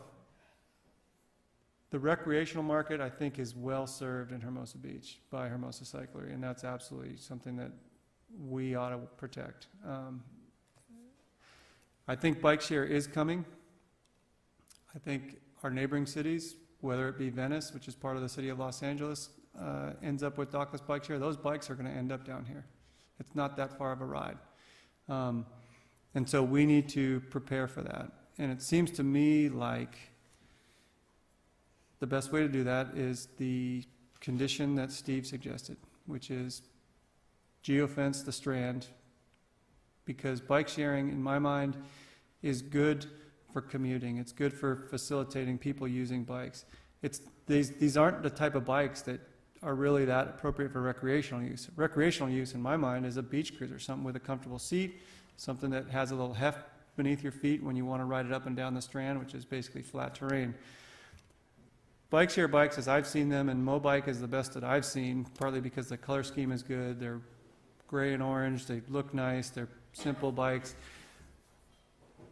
the recreational market, I think, is well-served in Hermosa Beach by Hermosa Cyclery, and that's absolutely something that we ought to protect. I think bike share is coming. I think our neighboring cities, whether it be Venice, which is part of the city of Los Angeles, ends up with dockless bike share, those bikes are going to end up down here. It's not that far of a ride. And so we need to prepare for that. And it seems to me like the best way to do that is the condition that Steve suggested, which is geofence the Strand, because bike sharing, in my mind, is good for commuting. It's good for facilitating people using bikes. These aren't the type of bikes that are really that appropriate for recreational use. Recreational use, in my mind, is a beach cruiser, something with a comfortable seat, something that has a little heft beneath your feet when you want to ride it up and down the Strand, which is basically flat terrain. Bike share bikes, as I've seen them, and Mobike is the best that I've seen, partly because the color scheme is good. They're gray and orange. They look nice. They're simple bikes.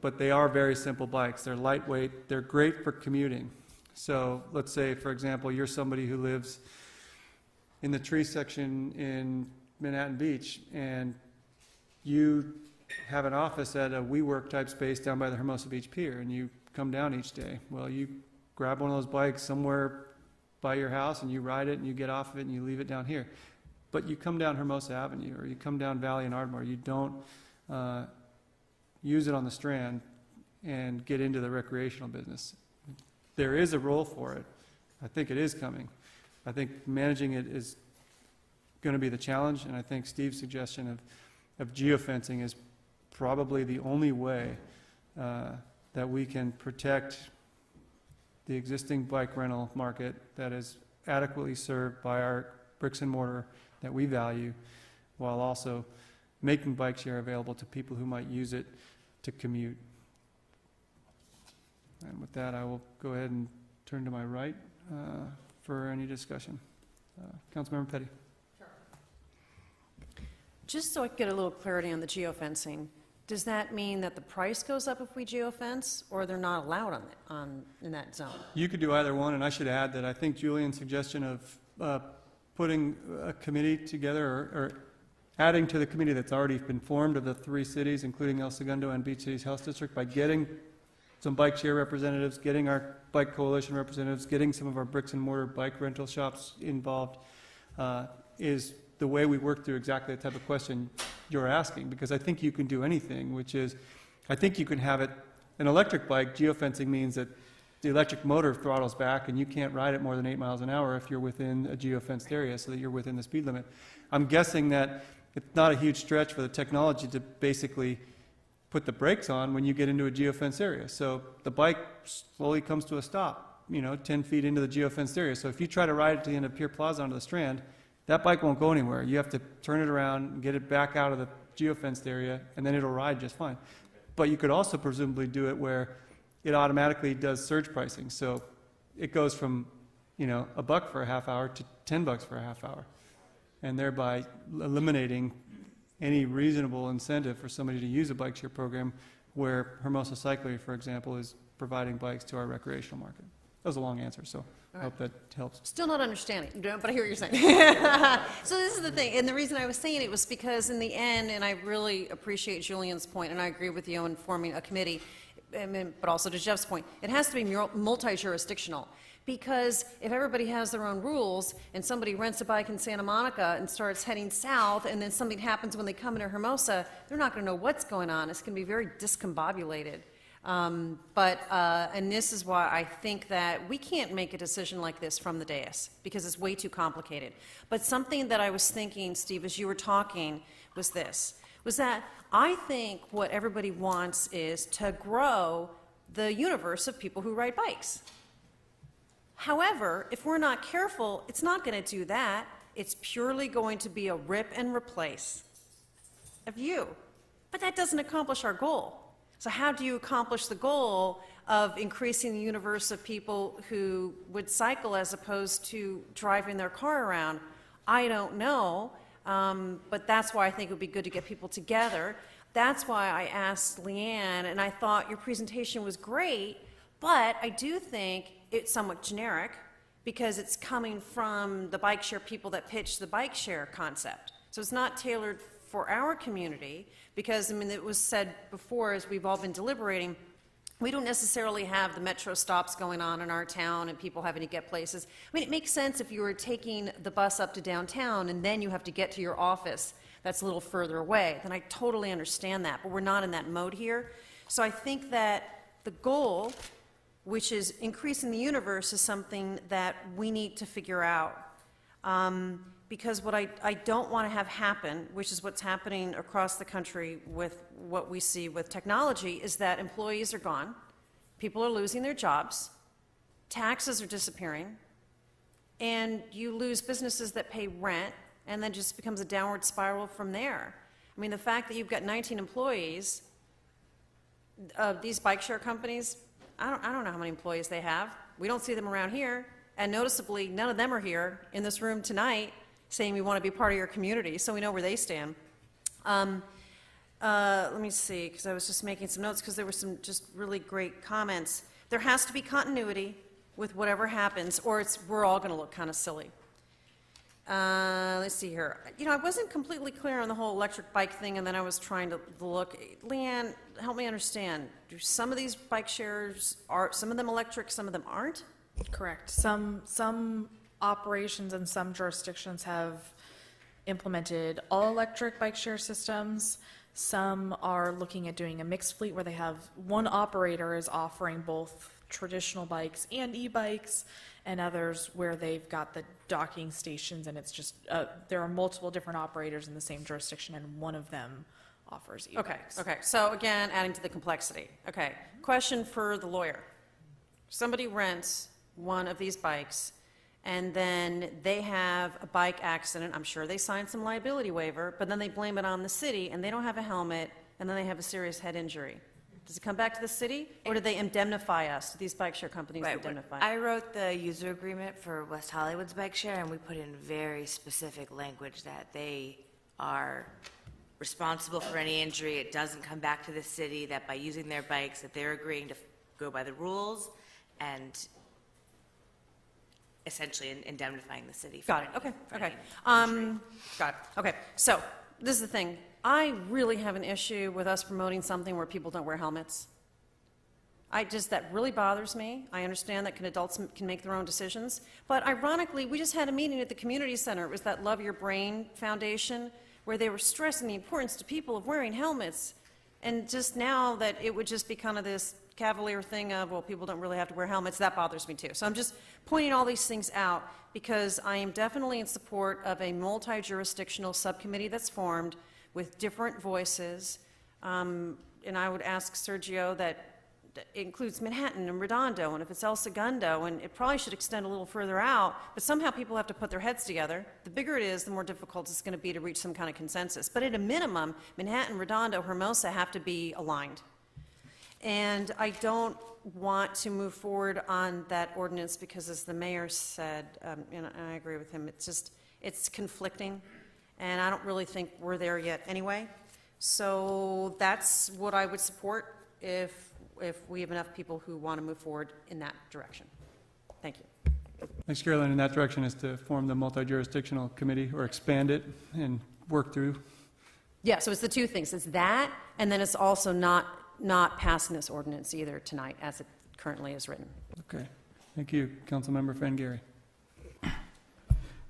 But they are very simple bikes. They're lightweight. They're great for commuting. So let's say, for example, you're somebody who lives in the tree section in Manhattan Beach, and you have an office at a WeWork type space down by the Hermosa Beach Pier, and you come down each day. Well, you grab one of those bikes somewhere by your house, and you ride it, and you get off of it, and you leave it down here. But you come down Hermosa Avenue, or you come down Valley and Ardmore. You don't use it on the Strand and get into the recreational business. There is a role for it. I think it is coming. I think managing it is going to be the challenge, and I think Steve's suggestion of geofencing is probably the only way that we can protect the existing bike rental market that is adequately served by our bricks and mortar that we value, while also making bike share available to people who might use it to commute. And with that, I will go ahead and turn to my right for any discussion. Councilmember Petty. Just so I can get a little clarity on the geofencing, does that mean that the price goes up if we geofence, or they're not allowed in that zone? You could do either one, and I should add that I think Julian's suggestion of putting a committee together or adding to the committee that's already been formed of the three cities, including El Segundo and Beach Cities Health District, by getting some bike share representatives, getting our bike coalition representatives, getting some of our bricks and mortar bike rental shops involved, is the way we work through exactly the type of question you're asking, because I think you can do anything, which is, I think you can have it, an electric bike, geofencing means that the electric motor throttles back and you can't ride it more than 8 miles an hour if you're within a geofenced area, so that you're within the speed limit. I'm guessing that it's not a huge stretch for the technology to basically put the brakes on when you get into a geofenced area. So the bike slowly comes to a stop, 10 feet into the geofenced area. So if you try to ride it to the end of Pier Plaza onto the Strand, that bike won't go anywhere. You have to turn it around and get it back out of the geofenced area, and then it'll ride just fine. But you could also presumably do it where it automatically does surge pricing. So it goes from, $1 for a half hour to $10 for a half hour, and thereby eliminating any reasonable incentive for somebody to use a bike share program where Hermosa Cyclery, for example, is providing bikes to our recreational market. That was a long answer, so I hope that helps. Still not understanding, but I hear what you're saying. So this is the thing, and the reason I was saying it was because in the end, and I really appreciate Julian's point, and I agree with you in forming a committee, but also to Jeff's point, it has to be multi-jurisdictional. Because if everybody has their own rules and somebody rents a bike in Santa Monica and starts heading south, and then something happens when they come into Hermosa, they're not going to know what's going on. It's going to be very discombobulated. And this is why I think that we can't make a decision like this from the dais, because it's way too complicated. But something that I was thinking, Steve, as you were talking, was that I think what everybody wants is to grow the universe of people who ride bikes. However, if we're not careful, it's not going to do that. It's purely going to be a rip and replace of you. But that doesn't accomplish our goal. So how do you accomplish the goal of increasing the universe of people who would cycle as opposed to driving their car around? I don't know, but that's why I think it would be good to get people together. That's why I asked Leanne, and I thought your presentation was great, but I do think it's somewhat generic because it's coming from the bike share people that pitched the bike share concept. So it's not tailored for our community because, I mean, it was said before as we've all been deliberating, we don't necessarily have the metro stops going on in our town and people having to get places. I mean, it makes sense if you were taking the bus up to downtown and then you have to get to your office that's a little further away. Then I totally understand that, but we're not in that mode here. So I think that the goal, which is increasing the universe, is something that we need to figure out. Because what I don't want to have happen, which is what's happening across the country with what we see with technology, is that employees are gone, people are losing their jobs, taxes are disappearing, and you lose businesses that pay rent, and then just becomes a downward spiral from there. I mean, the fact that you've got 19 employees, these bike share companies, I don't know how many employees they have. We don't see them around here, and noticeably, none of them are here in this room tonight saying we want to be part of your community, so we know where they stand. Let me see, because I was just making some notes, because there were some just really great comments. There has to be continuity with whatever happens, or we're all going to look kind of silly. Let's see here. You know, I wasn't completely clear on the whole electric bike thing, and then I was trying to look. Leanne, help me understand. Do some of these bike shares, are some of them electric, some of them aren't? Correct. Some operations and some jurisdictions have implemented all-electric bike share systems. Some are looking at doing a mixed fleet where they have one operator is offering both traditional bikes and e-bikes, and others where they've got the docking stations, and it's just, there are multiple different operators in the same jurisdiction, and one of them offers e-bikes. Okay. So again, adding to the complexity. Okay, question for the lawyer. Somebody rents one of these bikes, and then they have a bike accident. I'm sure they signed some liability waiver, but then they blame it on the city, and they don't have a helmet, and then they have a serious head injury. Does it come back to the city, or do they indemnify us? Do these bike share companies indemnify? I wrote the user agreement for West Hollywood's bike share, and we put in very specific language that they are responsible for any injury. It doesn't come back to the city, that by using their bikes, that they're agreeing to go by the rules and essentially indemnifying the city. Got it, okay. Got it, okay. So, this is the thing. I really have an issue with us promoting something where people don't wear helmets. That really bothers me. I understand that adults can make their own decisions. But ironically, we just had a meeting at the community center. It was that Love Your Brain Foundation, where they were stressing the importance to people of wearing helmets. And just now that it would just be kind of this cavalier thing of, well, people don't really have to wear helmets, that bothers me too. So I'm just pointing all these things out because I am definitely in support of a multi-jurisdictional subcommittee that's formed with different voices. And I would ask Sergio that includes Manhattan and Redondo, and if it's El Segundo, and it probably should extend a little further out, but somehow people have to put their heads together. The bigger it is, the more difficult it's going to be to reach some kind of consensus. But at a minimum, Manhattan, Redondo, Hermosa have to be aligned. And I don't want to move forward on that ordinance because, as the mayor said, and I agree with him, it's conflicting, and I don't really think we're there yet anyway. So that's what I would support if we have enough people who want to move forward in that direction. Thank you. Thanks, Carolyn. In that direction is to form the multi-jurisdictional committee or expand it and work through. Yeah, so it's the two things. It's that, and then it's also not passing this ordinance either tonight as it currently is written. Okay. Thank you, Councilmember Fangary.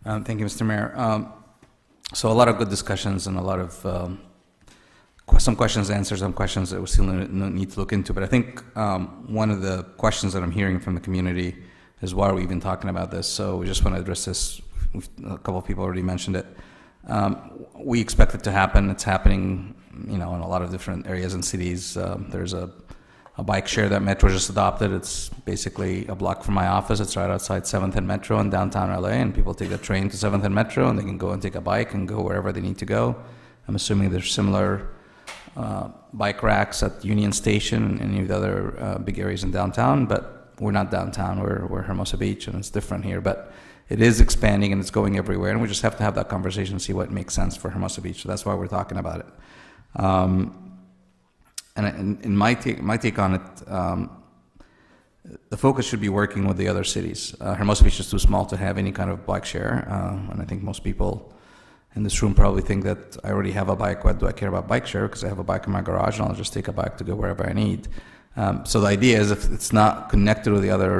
Thank you, Mr. Mayor. So a lot of good discussions and a lot of some questions answered, some questions that we still need to look into. But I think one of the questions that I'm hearing from the community is, why are we even talking about this? So we just want to address this. A couple of people already mentioned it. We expect it to happen. It's happening, in a lot of different areas and cities. There's a bike share that Metro just adopted. It's basically a block from my office. It's right outside 7th and Metro in downtown LA, and people take the train to 7th and Metro, and they can go and take a bike and go wherever they need to go. I'm assuming there's similar bike racks at Union Station and any of the other big areas in downtown, but we're not downtown. We're Hermosa Beach, and it's different here. But it is expanding, and it's going everywhere, and we just have to have that conversation and see what makes sense for Hermosa Beach. So that's why we're talking about it. And in my take on it, the focus should be working with the other cities. Hermosa Beach is too small to have any kind of bike share, and I think most people in this room probably think that I already have a bike. What do I care about bike share? Because I have a bike in my garage, and I'll just take a bike to go wherever I need. So the idea is, if it's not connected with the other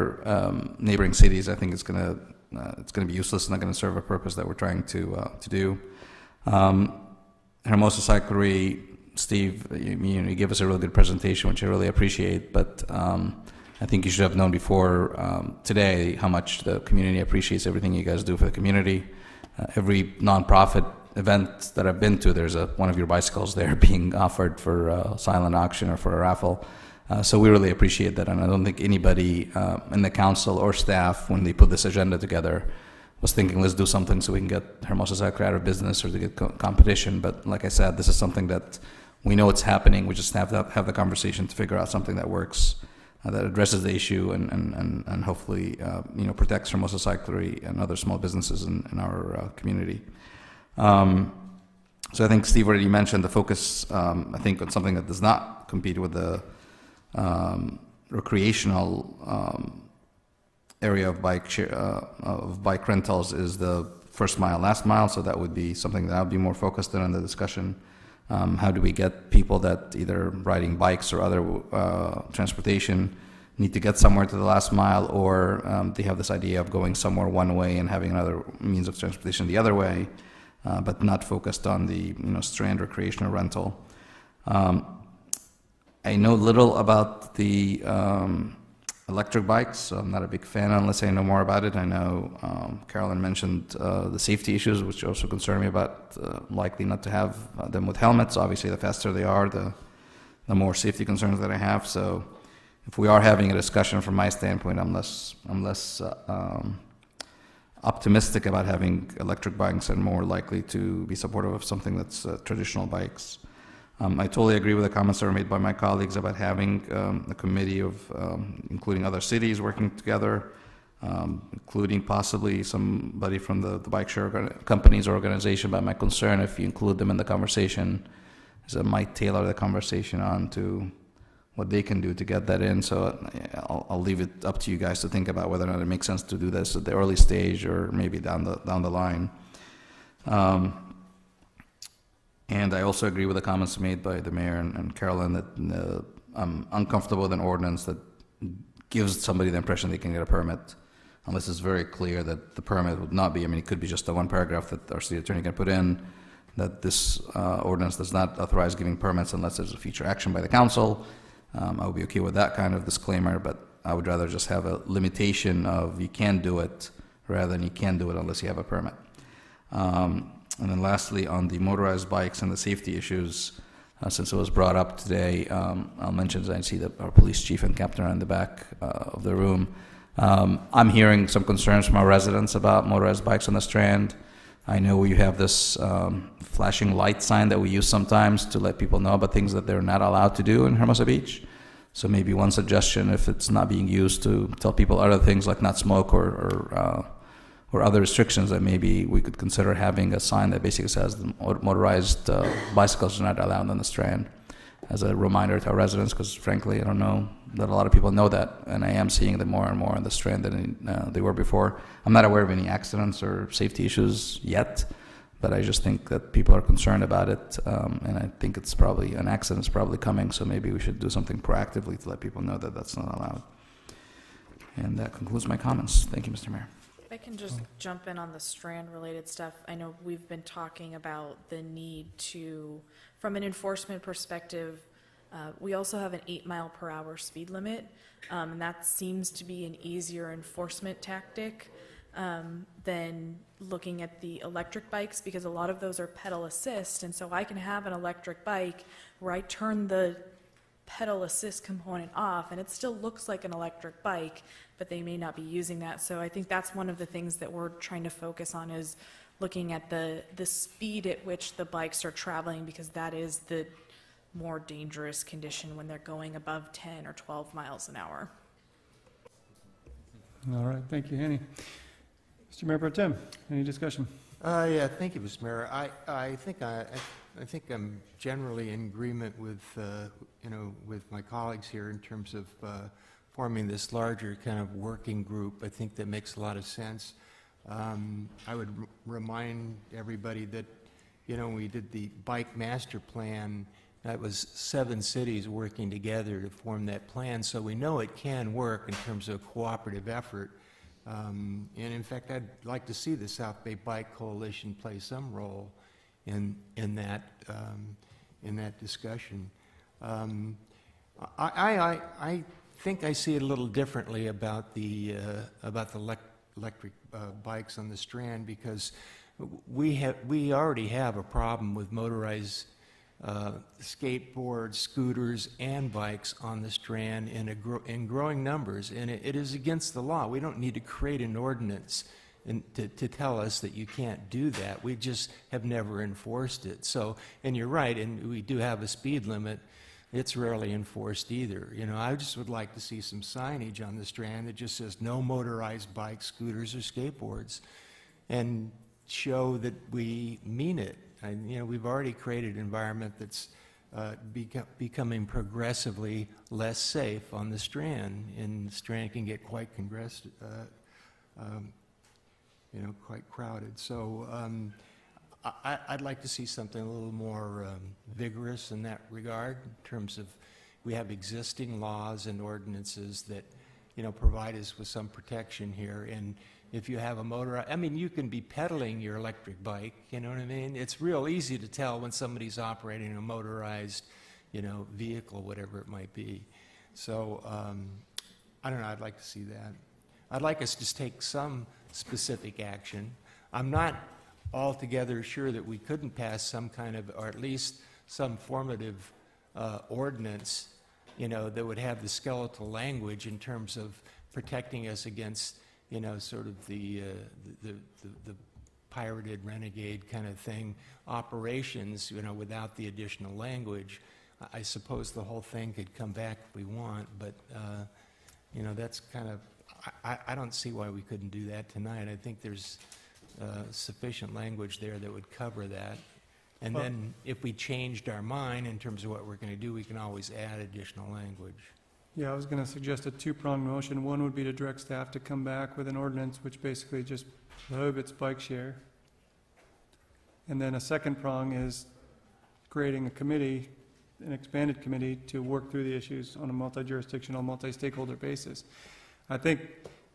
neighboring cities, I think it's gonna be useless and not gonna serve a purpose that we're trying to do. Hermosa Cyclery, Steve, you gave us a really good presentation, which I really appreciate, but I think you should have known before today how much the community appreciates everything you guys do for the community. Every nonprofit event that I've been to, there's one of your bicycles there being offered for a silent auction or for a raffle. So we really appreciate that, and I don't think anybody in the council or staff, when they put this agenda together, was thinking, let's do something so we can get Hermosa Cyclery out of business or to get competition. But like I said, this is something that we know it's happening. We just have to have the conversation to figure out something that works, that addresses the issue, and hopefully protects Hermosa Cyclery and other small businesses in our community. So I think Steve already mentioned the focus, I think, on something that does not compete with the recreational area of bike rentals is the first mile, last mile. So that would be something that I would be more focused on in the discussion. How do we get people that either riding bikes or other transportation need to get somewhere to the last mile, or they have this idea of going somewhere one way and having another means of transportation the other way, but not focused on the strand recreational rental. I know little about the electric bikes, so I'm not a big fan unless I know more about it. I know Carolyn mentioned the safety issues, which also concern me about likely not to have them with helmets. Obviously, the faster they are, the more safety concerns that I have. So if we are having a discussion from my standpoint, I'm less optimistic about having electric bikes and more likely to be supportive of something that's traditional bikes. I totally agree with the comments that were made by my colleagues about having a committee of including other cities working together, including possibly somebody from the bike share companies or organization. But my concern, if you include them in the conversation, is it might tailor the conversation on to what they can do to get that in. So I'll leave it up to you guys to think about whether or not it makes sense to do this at the early stage or maybe down the line. And I also agree with the comments made by the mayor and Carolyn that I'm uncomfortable with an ordinance that gives somebody the impression they can get a permit, unless it's very clear that the permit would not be. I mean, it could be just the one paragraph that our city attorney can put in, that this ordinance does not authorize giving permits unless there's a future action by the council. I would be okay with that kind of disclaimer, but I would rather just have a limitation of you can do it rather than you can't do it unless you have a permit. And then lastly, on the motorized bikes and the safety issues, since it was brought up today, I'll mention, as I see that our police chief and captain are in the back of the room. I'm hearing some concerns from our residents about motorized bikes on the Strand. I know you have this flashing light sign that we use sometimes to let people know about things that they're not allowed to do in Hermosa Beach. So maybe one suggestion, if it's not being used, to tell people other things like not smoke or other restrictions, that maybe we could consider having a sign that basically says the motorized bicycles are not allowed on the Strand, as a reminder to our residents, because frankly, I don't know that a lot of people know that, and I am seeing them more and more on the Strand than they were before. I'm not aware of any accidents or safety issues yet, but I just think that people are concerned about it, and I think it's probably, an accident's probably coming, so maybe we should do something proactively to let people know that that's not allowed. And that concludes my comments. Thank you, Mr. Mayor. I can just jump in on the Strand-related stuff. I know we've been talking about the need to, from an enforcement perspective, we also have an 8-mile-per-hour speed limit, and that seems to be an easier enforcement tactic than looking at the electric bikes, because a lot of those are pedal assist, and so I can have an electric bike where I turn the pedal assist component off, and it still looks like an electric bike, but they may not be using that. So I think that's one of the things that we're trying to focus on, is looking at the speed at which the bikes are traveling, because that is the more dangerous condition when they're going above 10 or 12 miles an hour. All right, thank you, Hanny. Mr. Mayor Pro Tem, any discussion? Yeah, thank you, Mr. Mayor. I think I'm generally in agreement with with my colleagues here in terms of forming this larger kind of working group. I think that makes a lot of sense. I would remind everybody that, you know, when we did the bike master plan, that was 7 cities working together to form that plan, so we know it can work in terms of cooperative effort. And in fact, I'd like to see the South Bay Bike Coalition play some role in that discussion. I think I see it a little differently about the electric bikes on the Strand, because we already have a problem with motorized skateboards, scooters, and bikes on the Strand in growing numbers, and it is against the law. We don't need to create an ordinance to tell us that you can't do that. We just have never enforced it. So, and you're right, and we do have a speed limit. It's rarely enforced either. You know, I just would like to see some signage on the Strand that just says no motorized bikes, scooters, or skateboards, and show that we mean it. And, you know, we've already created an environment that's becoming progressively less safe on the Strand, and the Strand can get quite quite crowded. So I'd like to see something a little more vigorous in that regard, in terms of we have existing laws and ordinances that, you know, provide us with some protection here. And if you have a motor, I mean, you can be pedaling your electric bike, you know what I mean? It's real easy to tell when somebody's operating a motorized, you know, vehicle, whatever it might be. So, I don't know, I'd like to see that. I'd like us to take some specific action. I'm not altogether sure that we couldn't pass some kind of, or at least some formative ordinance, you know, that would have the skeletal language in terms of protecting us against, you know, sort of the pirated renegade kind of thing operations, you know, without the additional language. I suppose the whole thing could come back if we want, but, you know, that's kind of, I don't see why we couldn't do that tonight. I think there's sufficient language there that would cover that. And then if we changed our mind in terms of what we're going to do, we can always add additional language. Yeah, I was going to suggest a two-pronged motion. One would be to direct staff to come back with an ordinance which basically just prohibits bike share. And then a second prong is creating a committee, an expanded committee, to work through the issues on a multi-jurisdictional, multi-stakeholder basis. I think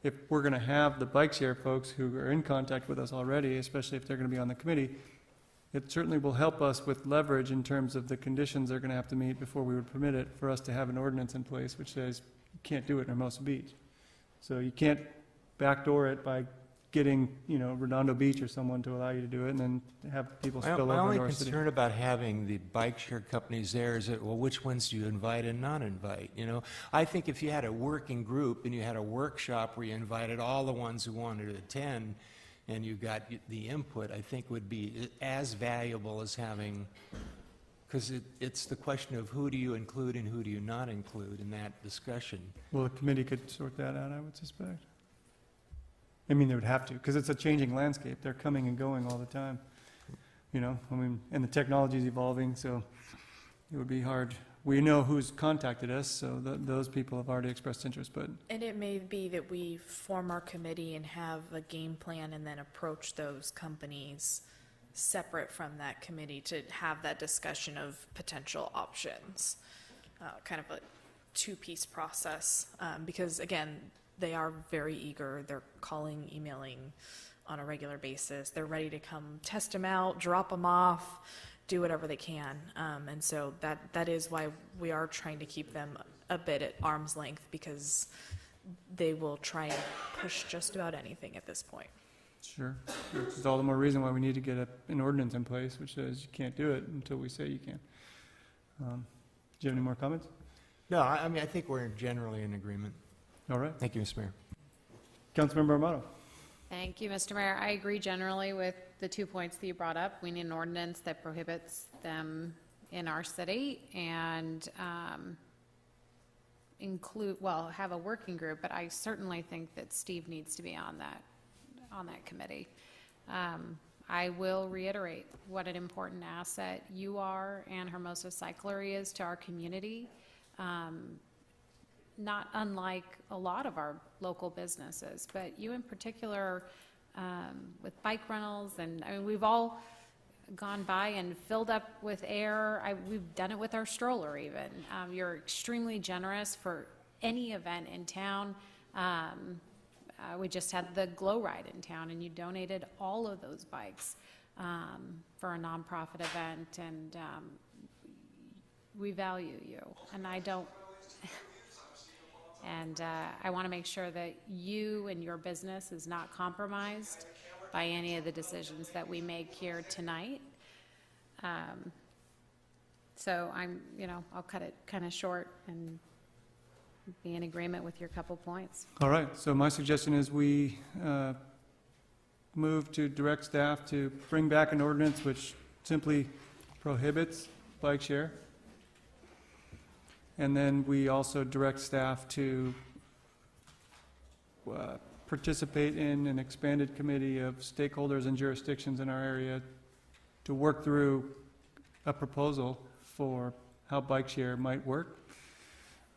if we're going to have the bike share folks who are in contact with us already, especially if they're going to be on the committee, it certainly will help us with leverage in terms of the conditions they're going to have to meet before we would permit it, for us to have an ordinance in place which says you can't do it in Hermosa Beach. So you can't backdoor it by getting, you know, Redondo Beach or someone to allow you to do it and then have people spill over My into only our city. concern about having the bike share companies there is that, well, which ones do you invite and not invite, you know? I think if you had a working group and you had a workshop where you invited all the ones who wanted to attend and you got the input, I think would be as valuable as having, because it's the question of who do you include and who do you not include in that discussion. Well, the committee could sort that out, I would suspect. I mean, they would have to, because it's a changing landscape. They're coming and going all the time. You know, I mean, and the technology's evolving, so it would be hard. We know who's contacted us, so those people have already expressed interest, but And it may be that we form our committee and have a game plan and then approach those companies separate from that committee to have that discussion of potential options. Kind of a two-piece process, because again, they are very eager. They're calling, emailing on a regular basis. They're ready to come test them out, drop them off, do whatever they can. And so that is why we are trying to keep them a bit at arm's length, because they will try and push just about anything at this point. sure. Which is all the more reason why we need to get an ordinance in place which says you can't do it until we say you can. Do you have any more comments? No, I mean, I think we're generally in agreement. All right. Thank you, Mr. Mayor. Councilmember Armato. Thank you, Mr. Mayor. I agree generally with the 2 points that you brought up. We need an ordinance that prohibits them in our city and have a working group, but I certainly think that Steve needs to be on that committee. I will reiterate what an important asset you are and Hermosa Cyclery is to our community. not unlike a lot of our local businesses, but you in particular, with bike rentals, and I mean, we've all gone by and filled up with air. We've done it with our stroller even. You're extremely generous for any event in town. We just had the Glow Ride in town, and you donated all of those bikes for a nonprofit event, and we value you, and I don't. And I want to make sure that you and your business is not compromised by any of the decisions that we make here tonight. So I'll cut it kind of short and be in agreement with your couple points. All right, so my suggestion is we move to direct staff to bring back an ordinance which simply prohibits bike share. And then we also direct staff to participate in an expanded committee of stakeholders and jurisdictions in our area to work through a proposal for how bike share might work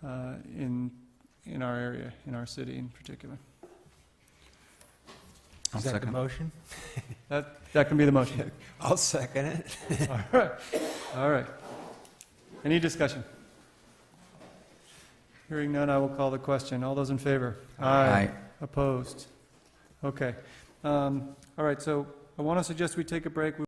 in our area, in our city in particular. Is that the motion? That can be the motion. I'll second it. All right. Any discussion? Hearing none, I will call the question. All those in favor? Aye. Opposed? Okay. All right, so I want to suggest we take a break.